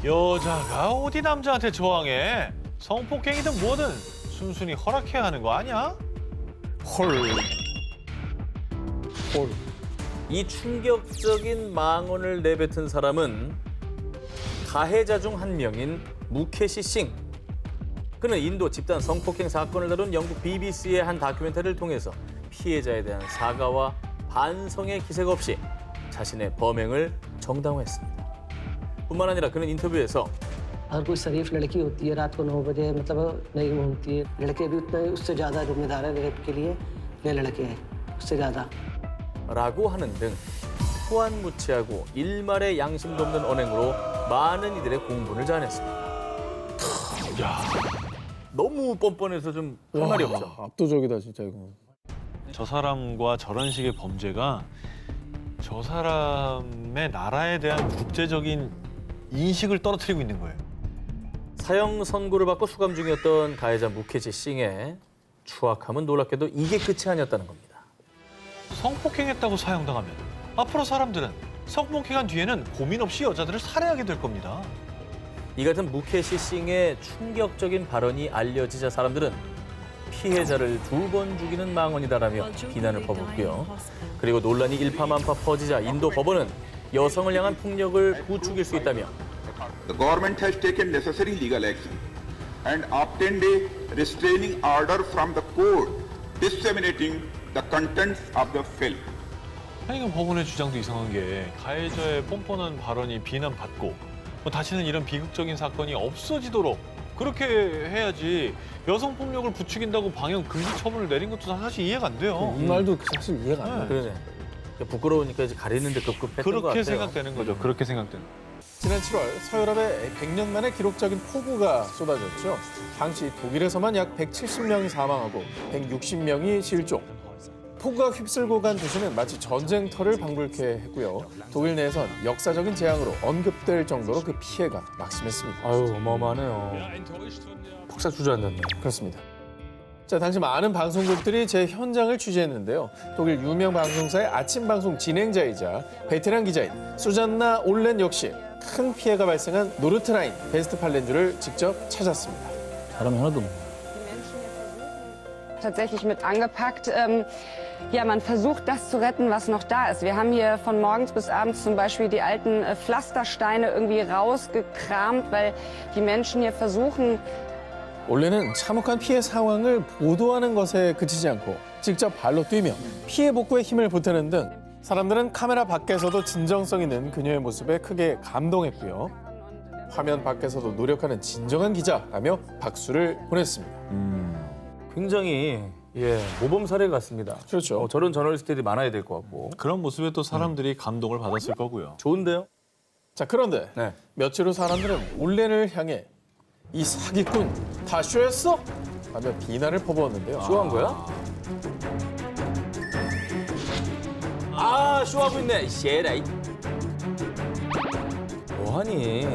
여자가 어디 남자한테 저항해? 성폭행이든 뭐든 순순히 허락해야 하는 거 아니야? 헐. 이 충격적인 망언을 내뱉은 사람은 가해자 중 한 명인 무케시 싱. 그는 인도 집단 성폭행 사건을 다룬 영국 BBC의 한 다큐멘터리를 통해서 피해자에 대한 사과와 반성의 기색 없이 자신의 범행을 정당화했습니다. 뿐만 아니라 그는 인터뷰에서 अगर कोई शरीफ लड़की होती है रात को 9 बजे मतलब नहीं घूमती है लड़के भी उतना उससे ज़्यादा जिम्मेदार है रेप के लिए ये लड़के हैं उससे ज़्यादा 라고 하는 등 후안무치하고 일말의 양심도 없는 언행으로 많은 이들의 공분을 자아냈습니다. 너무 뻔뻔해서 좀 할 말이 없죠. 압도적이다 진짜 이거. 저 사람과 저런 식의 범죄가 저 사람의 나라에 대한 국제적인 인식을 떨어뜨리고 있는 거예요. 사형 선고를 받고 수감 중이었던 가해자 무케시 싱의 추악함은 놀랍게도 이게 끝이 아니었다는 겁니다. 성폭행했다고 사형당하면 앞으로 사람들은 성폭행한 뒤에는 고민 없이 여자들을 살해하게 될 겁니다. 이 같은 무케시 싱의 충격적인 발언이 알려지자 사람들은 피해자를 2번 죽이는 망언이다라며 비난을 퍼붓고요. 그리고 논란이 일파만파 퍼지자 인도 법원은 여성을 향한 폭력을 부추길 수 있다며 The government has taken necessary legal action and obtained a restraining order from the court disseminating the contents of the film. 아니, 그 법원의 주장도 이상한 게 가해자의 뻔뻔한 발언이 비난받고 다시는 이런 비극적인 사건이 없어지도록 그렇게 해야지 여성 폭력을 부추긴다고 방역 금지 처분을 내린 것도 사실 이해가 안 돼요. 이 말도 사실 이해가 안 돼요. 그러네. 부끄러우니까 이제 가리는데 급급했던 것 같아요. 그렇게 생각되는 거죠. 그렇게 생각되는. 지난 7월 서유럽에 100년 만에 기록적인 폭우가 쏟아졌죠. 당시 독일에서만 약 170명이 사망하고 160명이 실종. 폭우가 휩쓸고 간 도시는 마치 전쟁터를 방불케 했고요. 독일 내에선 역사적인 재앙으로 언급될 정도로 그 피해가 막심했습니다. 아유, 어마어마하네요. 폭삭 주저앉았네. 그렇습니다. 자, 당시 많은 방송국들이 제 현장을 취재했는데요. 독일 유명 방송사의 아침 방송 진행자이자 베테랑 기자인 수잔나 올렌 역시 큰 피해가 발생한 노르트라인 베스트팔렌주를 직접 찾았습니다. 사람이 하나도 없네. Tatsächlich mit angepackt. Ja, man versucht, das zu retten, was noch da ist. Wir haben hier von morgens bis abends zum Beispiel die alten Pflastersteine irgendwie rausgekramt, weil die Menschen hier versuchen. 올레는 참혹한 피해 상황을 보도하는 것에 그치지 않고 직접 발로 뛰며 피해 복구에 힘을 보태는 등 사람들은 카메라 밖에서도 진정성 있는 그녀의 모습에 크게 감동했고요. 화면 밖에서도 노력하는 진정한 기자라며 박수를 보냈습니다. 굉장히 모범 사례 같습니다. 그렇죠. 저런 저널리스트들이 많아야 될 것 같고. 그런 모습에 또 사람들이 감동을 받았을 거고요. 좋은데요? 자, 그런데 며칠 후 사람들은 올렌을 향해 이 사기꾼 다 쇼였어? 하며 비난을 퍼부었는데요. 쇼한 거야? 쇼하고 있네. 쉐라이. 뭐하니?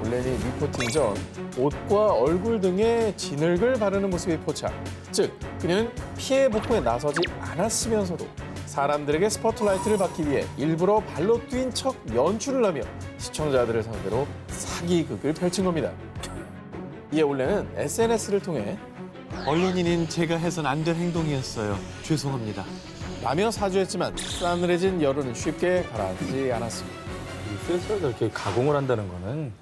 올렌이 리포팅 전 옷과 얼굴 등에 진흙을 바르는 모습이 포착. 즉, 그녀는 피해 복구에 나서지 않았으면서도 사람들에게 스포트라이트를 받기 위해 일부러 발로 뛴 척 연출을 하며 시청자들을 상대로 사기극을 펼친 겁니다. 이에 올렌은 SNS를 통해 언론인인 제가 해선 안 될 행동이었어요. 죄송합니다. 라며 사죄했지만 싸늘해진 여론은 쉽게 가라앉지 않았습니다. 뉴스에서 이렇게 가공을 한다는 거는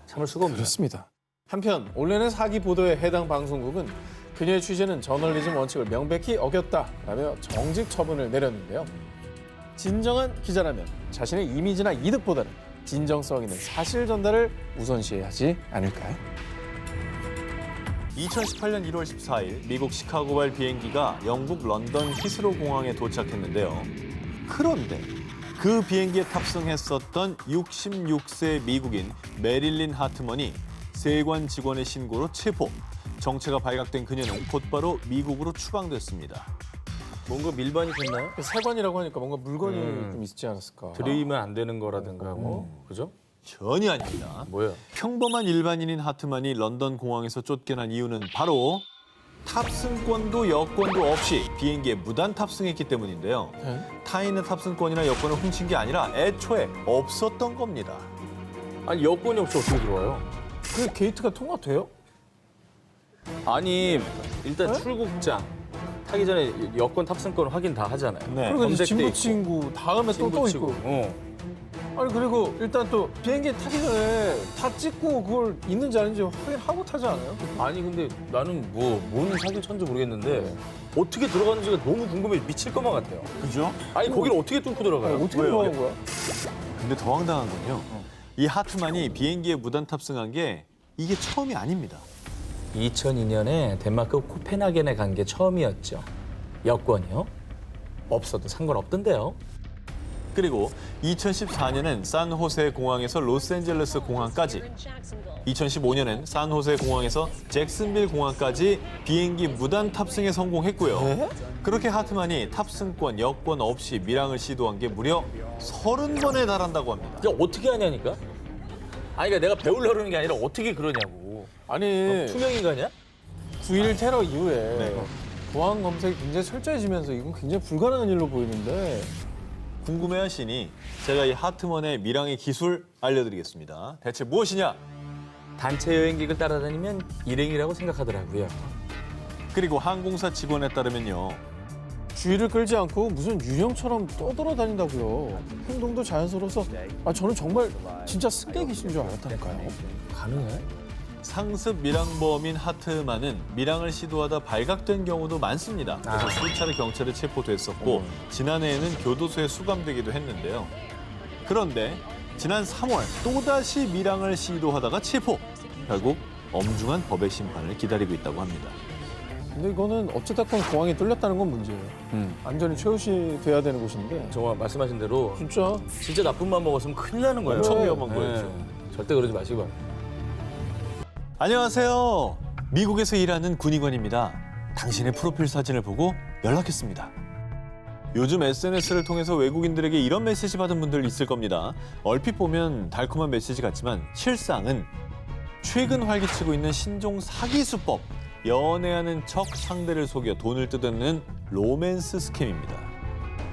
참을 수가 없네요. 그렇습니다. 한편 올해는 사기 보도에 해당 방송국은 그녀의 취재는 저널리즘 원칙을 명백히 어겼다라며 정직 처분을 내렸는데요. 진정한 기자라면 자신의 이미지나 이득보다는 진정성 있는 사실 전달을 우선시해야 하지 않을까요? 2018년 1월 14일 미국 시카고발 비행기가 영국 런던 히스로 공항에 도착했는데요. 그런데 그 비행기에 탑승했었던 66세 미국인 메릴린 하트먼이 세관 직원의 신고로 체포. 정체가 발각된 그녀는 곧바로 미국으로 추방됐습니다. 뭔가 밀반이 됐나요? 세관이라고 하니까 뭔가 물건이 좀 있지 않았을까. 들이면 안 되는 거라든가 뭐 그죠? 전혀 아닙니다. 뭐예요? 평범한 일반인인 하트만이 런던 공항에서 쫓겨난 이유는 바로 탑승권도 여권도 없이 비행기에 무단 탑승했기 때문인데요. 타인의 탑승권이나 여권을 훔친 게 아니라 애초에 없었던 겁니다. 아니 여권이 없이 어떻게 들어와요? 그 게이트가 통과돼요? 아니 일단 출국장 타기 전에 여권 탑승권 확인 다 하잖아요. 네. 그리고 이제 검색돼 친구 다음에 또 친구 있고. 치고. 아니 그리고 일단 또 비행기 타기 전에 다 찍고 그걸 있는지 아닌지 확인하고 타지 않아요? 아니 근데 나는 뭔 사기 천지 모르겠는데 어떻게 들어가는지가 너무 궁금해 미칠 것만 같아요. 그죠? 아니 거기를 어떻게 뚫고 들어가요? 어떻게 들어간 거야? 근데 더 황당한 건요. 이 하트만이 비행기에 무단 탑승한 게 이게 처음이 아닙니다. 2002년에 덴마크 코펜하겐에 간 게 처음이었죠. 여권이요? 없어도 상관없던데요. 그리고 2014년엔 산호세 공항에서 로스앤젤레스 공항까지, 2015년엔 산호세 공항에서 잭슨빌 공항까지 비행기 무단 탑승에 성공했고요. 그렇게 하트만이 탑승권, 여권 없이 밀항을 시도한 게 무려 30번에 달한다고 합니다. 이제 어떻게 하냐니까? 아니 그러니까 내가 배우려고 그러는 게 아니라 어떻게 그러냐고. 아니 투명인간이야? 9.11 테러 이후에 보안 검색이 굉장히 철저해지면서 이건 굉장히 불가능한 일로 보이는데 궁금해하시니 제가 이 하트먼의 밀항의 기술 알려드리겠습니다. 대체 무엇이냐? 단체 여행객을 따라다니면 일행이라고 생각하더라고요. 그리고 항공사 직원에 따르면요. 주의를 끌지 않고 무슨 유령처럼 떠돌아다닌다고요. 행동도 자연스러워서 저는 정말 진짜 승객이신 줄 알았다니까요. 가능해? 상습 밀항범인 하트만은 밀항을 시도하다 발각된 경우도 많습니다. 그래서 수차례 경찰에 체포됐었고 지난해에는 교도소에 수감되기도 했는데요. 그런데 지난 3월 또다시 밀항을 시도하다가 체포! 결국 엄중한 법의 심판을 기다리고 있다고 합니다. 근데 이거는 어찌됐건 공항이 뚫렸다는 건 문제예요. 안전이 최우시돼야 되는 곳인데 정말 말씀하신 대로 진짜 나쁜 맘 먹었으면 큰일 나는 거예요. 엄청 위험한 거였죠. 절대 그러지 마시기 바랍니다. 안녕하세요. 미국에서 일하는 군의관입니다. 당신의 프로필 사진을 보고 연락했습니다. 요즘 SNS를 통해서 외국인들에게 이런 메시지 받은 분들 있을 겁니다. 얼핏 보면 달콤한 메시지 같지만 실상은 최근 활기치고 있는 신종 사기 수법, 연애하는 척 상대를 속여 돈을 뜯어내는 로맨스 스캠입니다.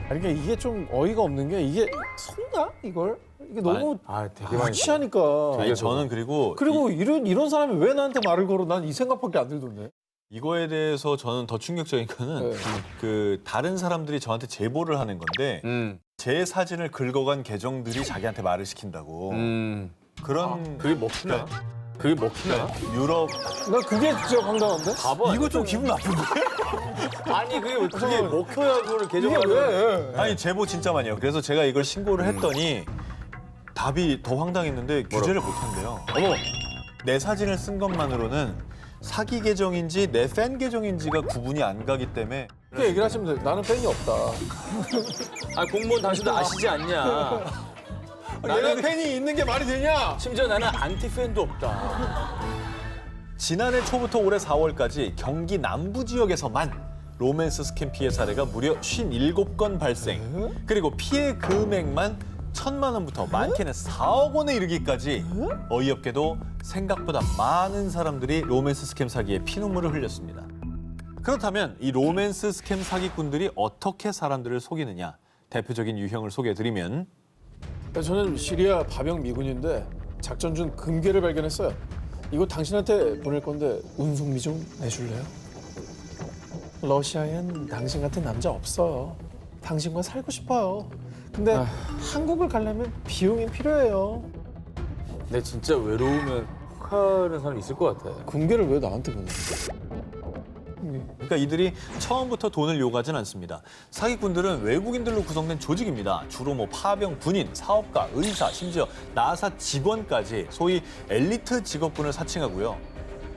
그러니까 이게 좀 어이가 없는 게 이게 속나 이걸? 이게 너무 되게 많이 취하니까. 아니, 저는 그리고 이런 사람이 왜 나한테 말을 걸어? 난 이 생각밖에 안 들던데. 이거에 대해서 저는 더 충격적인 거는 그 다른 사람들이 저한테 제보를 하는 건데 제 사진을 긁어간 계정들이 자기한테 말을 시킨다고. 그런 그게 먹히나? 그게 먹히나? 유럽. 나 그게 진짜 황당한데? 봐봐. 이거 좀 기분 나쁜데? 아니 그게 먹혀야 그걸 이게 계정하는. 왜? 아니 제보 진짜 많이 해요. 그래서 제가 이걸 신고를 했더니 답이 더 황당했는데 규제를 못한대요. 어머. 내 사진을 쓴 것만으로는 사기 계정인지 내 팬 계정인지가 구분이 안 가기 때문에 그렇게 얘기를 하시면 돼. 나는 팬이 없다. 공무원 당신도 아시지 않냐? 내가 팬이 있는 게 말이 되냐? 심지어 나는 안티 팬도 없다. 지난해 초부터 올해 4월까지 경기 남부 지역에서만 로맨스 스캠 피해 사례가 무려 57건 발생. 그리고 피해 금액만 1,000만 원부터 많게는 4억 원에 이르기까지 어이없게도 생각보다 많은 사람들이 로맨스 스캠 사기에 피눈물을 흘렸습니다. 그렇다면 이 로맨스 스캠 사기꾼들이 어떻게 사람들을 속이느냐? 대표적인 유형을 소개해드리면 저는 시리아 파병 미군인데 작전 중 금괴를 발견했어요. 이거 당신한테 보낼 건데 운송비 좀 내줄래요? 러시아엔 당신 같은 남자 없어요. 당신과 살고 싶어요. 근데 한국을 가려면 비용이 필요해요. 근데 진짜 외로우면 혹하는 사람 있을 것 같아. 공개를 왜 나한테 보내? 그러니까 이들이 처음부터 돈을 요구하진 않습니다. 사기꾼들은 외국인들로 구성된 조직입니다. 주로 뭐 파병 군인, 사업가, 의사, 심지어 나사 직원까지 소위 엘리트 직업군을 사칭하고요.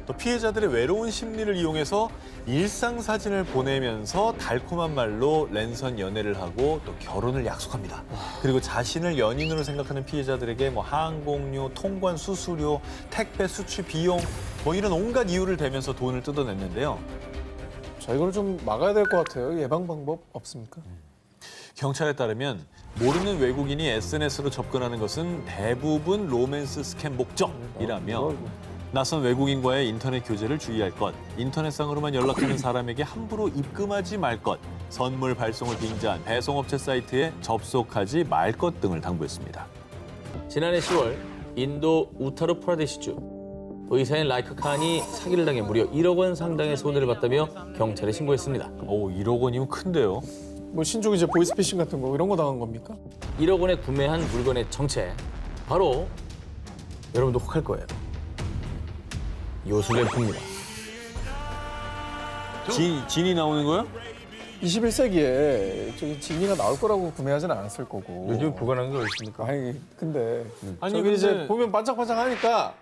또 피해자들의 외로운 심리를 이용해서 일상 사진을 보내면서 달콤한 말로 랜선 연애를 하고 또 결혼을 약속합니다. 그리고 자신을 연인으로 생각하는 피해자들에게 뭐 항공료, 통관 수수료, 택배 수출 비용 뭐 이런 온갖 이유를 대면서 돈을 뜯어냈는데요. 자, 이걸 좀 막아야 될 것 같아요. 예방 방법 없습니까? 경찰에 따르면 모르는 외국인이 SNS로 접근하는 것은 대부분 로맨스 스캠 목적이라며 낯선 외국인과의 인터넷 교제를 주의할 것, 인터넷상으로만 연락하는 사람에게 함부로 입금하지 말 것, 선물 발송을 빙자한 배송업체 사이트에 접속하지 말 것 등을 당부했습니다. 지난해 10월 인도 우타르 프라데시주 의사인 라이크 칸이 사기를 당해 무려 1억 원 상당의 손해를 봤다며 경찰에 신고했습니다. 오, 1억 원이면 큰데요. 뭐 신종 이제 보이스피싱 같은 거 이런 거 당한 겁니까? 1억 원에 구매한 물건의 정체, 바로 여러분도 혹할 거예요. 요술램프입니다. 진이 나오는 거야? 21세기에 저기 진이가 나올 거라고 구매하진 않았을 거고. 요즘 불가능한 게 어디 있습니까? 아니 근데 아니, 저기 근데- 이제 보면 반짝반짝하니까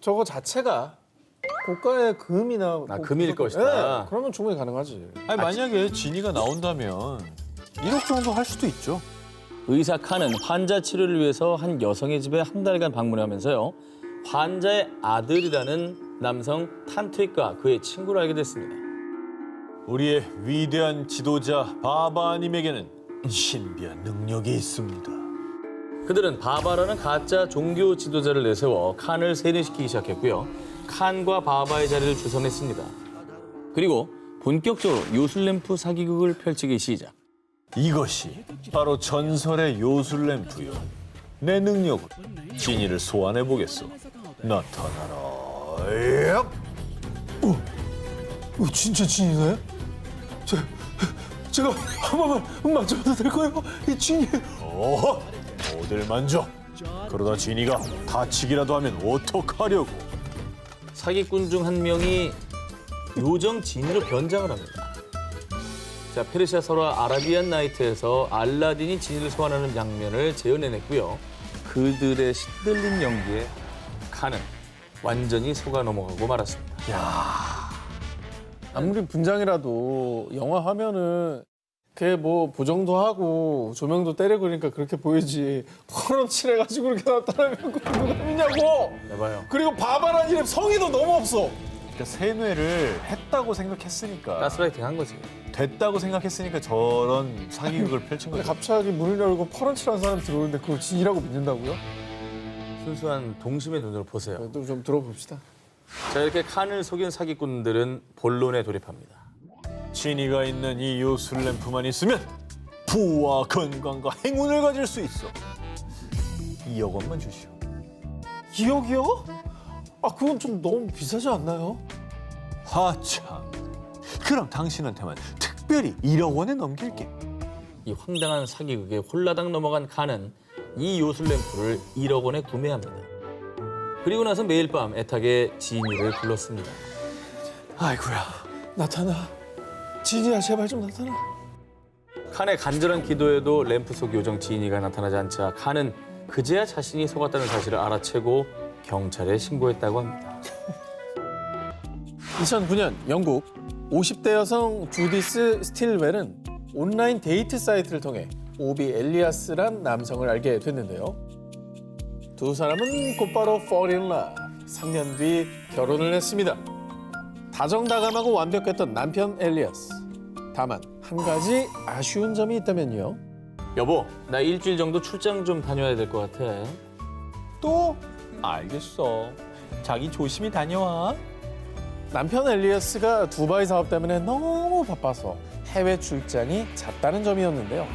저거 자체가 고가의 금이나 금일 것이다. 그러면 충분히 가능하지. 아니, 만약에 진이가 나온다면 1억 정도 할 수도 있죠. 의사 칸은 환자 치료를 위해서 한 여성의 집에 한 달간 방문하면서요. 환자의 아들이라는 남성 탄트릭과 그의 친구를 알게 됐습니다. 우리의 위대한 지도자 바바님에게는 신비한 능력이 있습니다. 그들은 바바라는 가짜 종교 지도자를 내세워 칸을 세뇌시키기 시작했고요. 칸과 바바의 자리를 주선했습니다. 그리고 본격적으로 요술램프 사기극을 펼치기 시작. 이것이 바로 전설의 요술램프요. 내 능력으로 진이를 소환해 보겠소. 나타나라. 진짜 진이가요? 제가 한 번만 만져봐도 될까요? 이 진이. 어딜 만져? 그러다 진이가 다치기라도 하면 어떡하려고? 사기꾼 중 한 명이 요정 지니로 변장을 합니다. 자, 페르시아 설화 아라비안 나이트에서 알라딘이 지니를 소환하는 장면을 재현해냈고요. 그들의 시들린 연기에 칸은 완전히 속아 넘어가고 말았습니다. 아무리 분장이라도 영화 화면은 그게 뭐 보정도 하고 조명도 때리고 그러니까 그렇게 보이지. 퍼런 칠해가지고 그렇게 나타나면 그거 누가 믿냐고. 해봐요. 그리고 바바란 이름 성의도 너무 없어. 그러니까 세뇌를 했다고 생각했으니까. 가스라이팅 한 거지. 됐다고 생각했으니까 저런 사기극을 펼친 근데 거죠. 갑자기 문을 열고 퍼런 칠한 사람 들어오는데 그걸 진이라고 믿는다고요? 순수한 동심의 눈으로 보세요. 또 좀 들어봅시다. 자, 이렇게 칸을 속인 사기꾼들은 본론에 돌입합니다. 진이가 있는 이 요술램프만 있으면 부와 건강과 행운을 가질 수 있어. 2억 원만 주시오. 2억이요? 아 그건 좀 너무 비싸지 않나요? 하참. 그럼 당신한테만 특별히 1억 원에 넘길게. 이 황당한 사기극에 홀라당 넘어간 칸은 이 요술램프를 1억 원에 구매합니다. 그리고 나서 매일 밤 애타게 지니를 불렀습니다. 아이고야 나타나. 진이야 제발 좀 나타나. 칸의 간절한 기도에도 램프 속 요정 지니가 나타나지 않자 칸은 그제야 자신이 속았다는 사실을 알아채고 경찰에 신고했다고 합니다. 2009년 영국 50대 여성 주디스 스틸웰은 온라인 데이트 사이트를 통해 오비 엘리아스란 남성을 알게 됐는데요. 두 사람은 곧바로 fall in love. 3년 뒤 결혼을 했습니다. 다정다감하고 완벽했던 남편 엘리아스. 다만 한 가지 아쉬운 점이 있다면요. 여보, 나 일주일 정도 출장 좀 다녀야 될 것 같아. 또? 알겠어. 자기 조심히 다녀와. 남편 엘리아스가 두바이 사업 때문에 너무 바빠서 해외 출장이 잦다는 점이었는데요.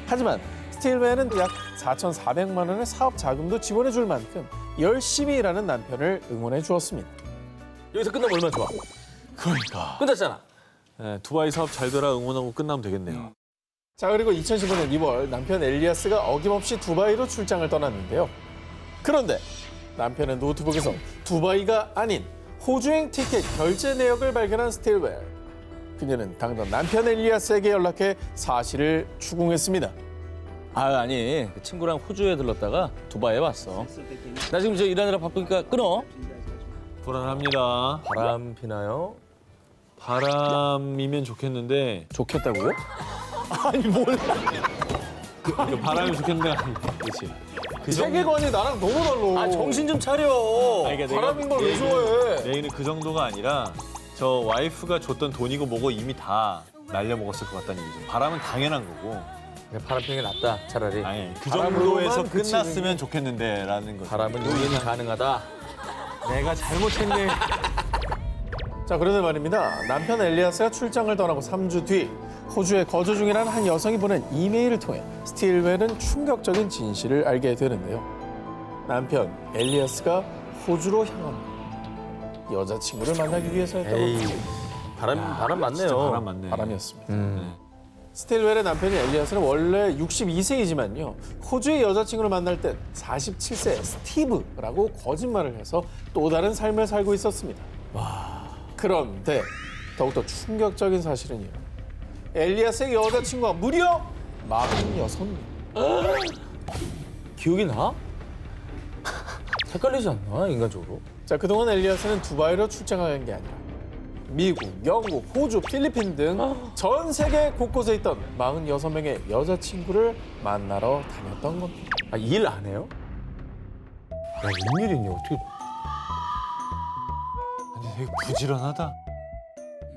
하지만 스틸웰은 약 4,400만 원의 사업 자금도 지원해 줄 만큼 열심히 일하는 남편을 응원해 주었습니다. 여기서 끝나면 얼마나 좋아. 그러니까. 끝났잖아. 네, 두바이 사업 잘 되라 응원하고 끝나면 되겠네요. 자, 그리고 2015년 2월 남편 엘리아스가 어김없이 두바이로 출장을 떠났는데요. 그런데 남편의 노트북에서 두바이가 아닌 호주행 티켓 결제 내역을 발견한 스틸웰. 그녀는 당장 남편 엘리아스에게 연락해 사실을 추궁했습니다. 아니 그 친구랑 호주에 들렀다가 두바이에 왔어. 나 지금 저 일하느라 바쁘니까 끊어. 불안합니다. 바람 피나요? 바람이면 좋겠는데. 좋겠다고요? 아니 뭘? 바람이 좋겠는데 아니. 그렇지. 그 세계관이 나랑 너무 달라. 아 정신 좀 차려. 바람인 걸 왜 좋아해? 내 얘기는 그 정도가 아니라 저 와이프가 줬던 돈이고 뭐고 이미 다 날려먹었을 것 같다는 얘기죠. 바람은 당연한 거고. 바람 피는 게 낫다 차라리. 아니 그 바람으로만 정도에서 그치는 끝났으면 좋겠는데라는 거죠. 바람은 요인이 가능하다. 내가 잘못했네. 자, 그런데 말입니다. 남편 엘리아스가 출장을 떠나고 3주 뒤 호주에 거주 중이라는 한 여성이 보낸 이메일을 통해 스틸웰은 충격적인 진실을 알게 되는데요. 남편 엘리아스가 호주로 향한 여자친구를 만나기 위해서였다고 합니다. 바람 맞네요. 진짜 바람 맞네. 바람이었습니다. 스틸웰의 남편인 엘리아스는 원래 62세이지만요. 호주의 여자친구를 만날 땐 47세 스티브라고 거짓말을 해서 또 다른 삶을 살고 있었습니다. 그런데 더욱더 충격적인 사실은요. 엘리아스의 여자친구가 무려 46명. 기억이 나? 헷갈리지 않나 인간적으로? 자, 그동안 엘리아스는 두바이로 출장한 게 아니라 미국, 영국, 호주, 필리핀 등 전 세계 곳곳에 있던 46명의 여자친구를 만나러 다녔던 겁니다. 아, 일 안 해요? 야, 웬일이니 어떻게? 아니 되게 부지런하다.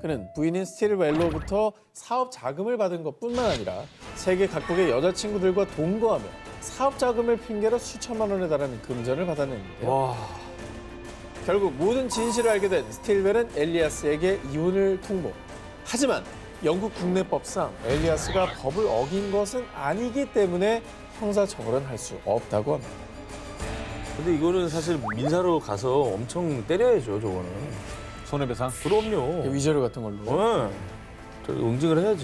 그는 부인인 스틸웰로부터 사업 자금을 받은 것뿐만 아니라 세계 각국의 여자친구들과 동거하며 사업 자금을 핑계로 수천만 원에 달하는 금전을 받았는데요. 와. 결국 모든 진실을 알게 된 스틸웰은 엘리아스에게 이혼을 통보. 하지만 영국 국내법상 엘리아스가 법을 어긴 것은 아니기 때문에 형사처벌은 할 수 없다고 합니다. 근데 이거는 사실 민사로 가서 엄청 때려야죠, 저거는. 손해배상? 그럼요. 위자료 같은 걸로. 네. 저 응징을 해야지.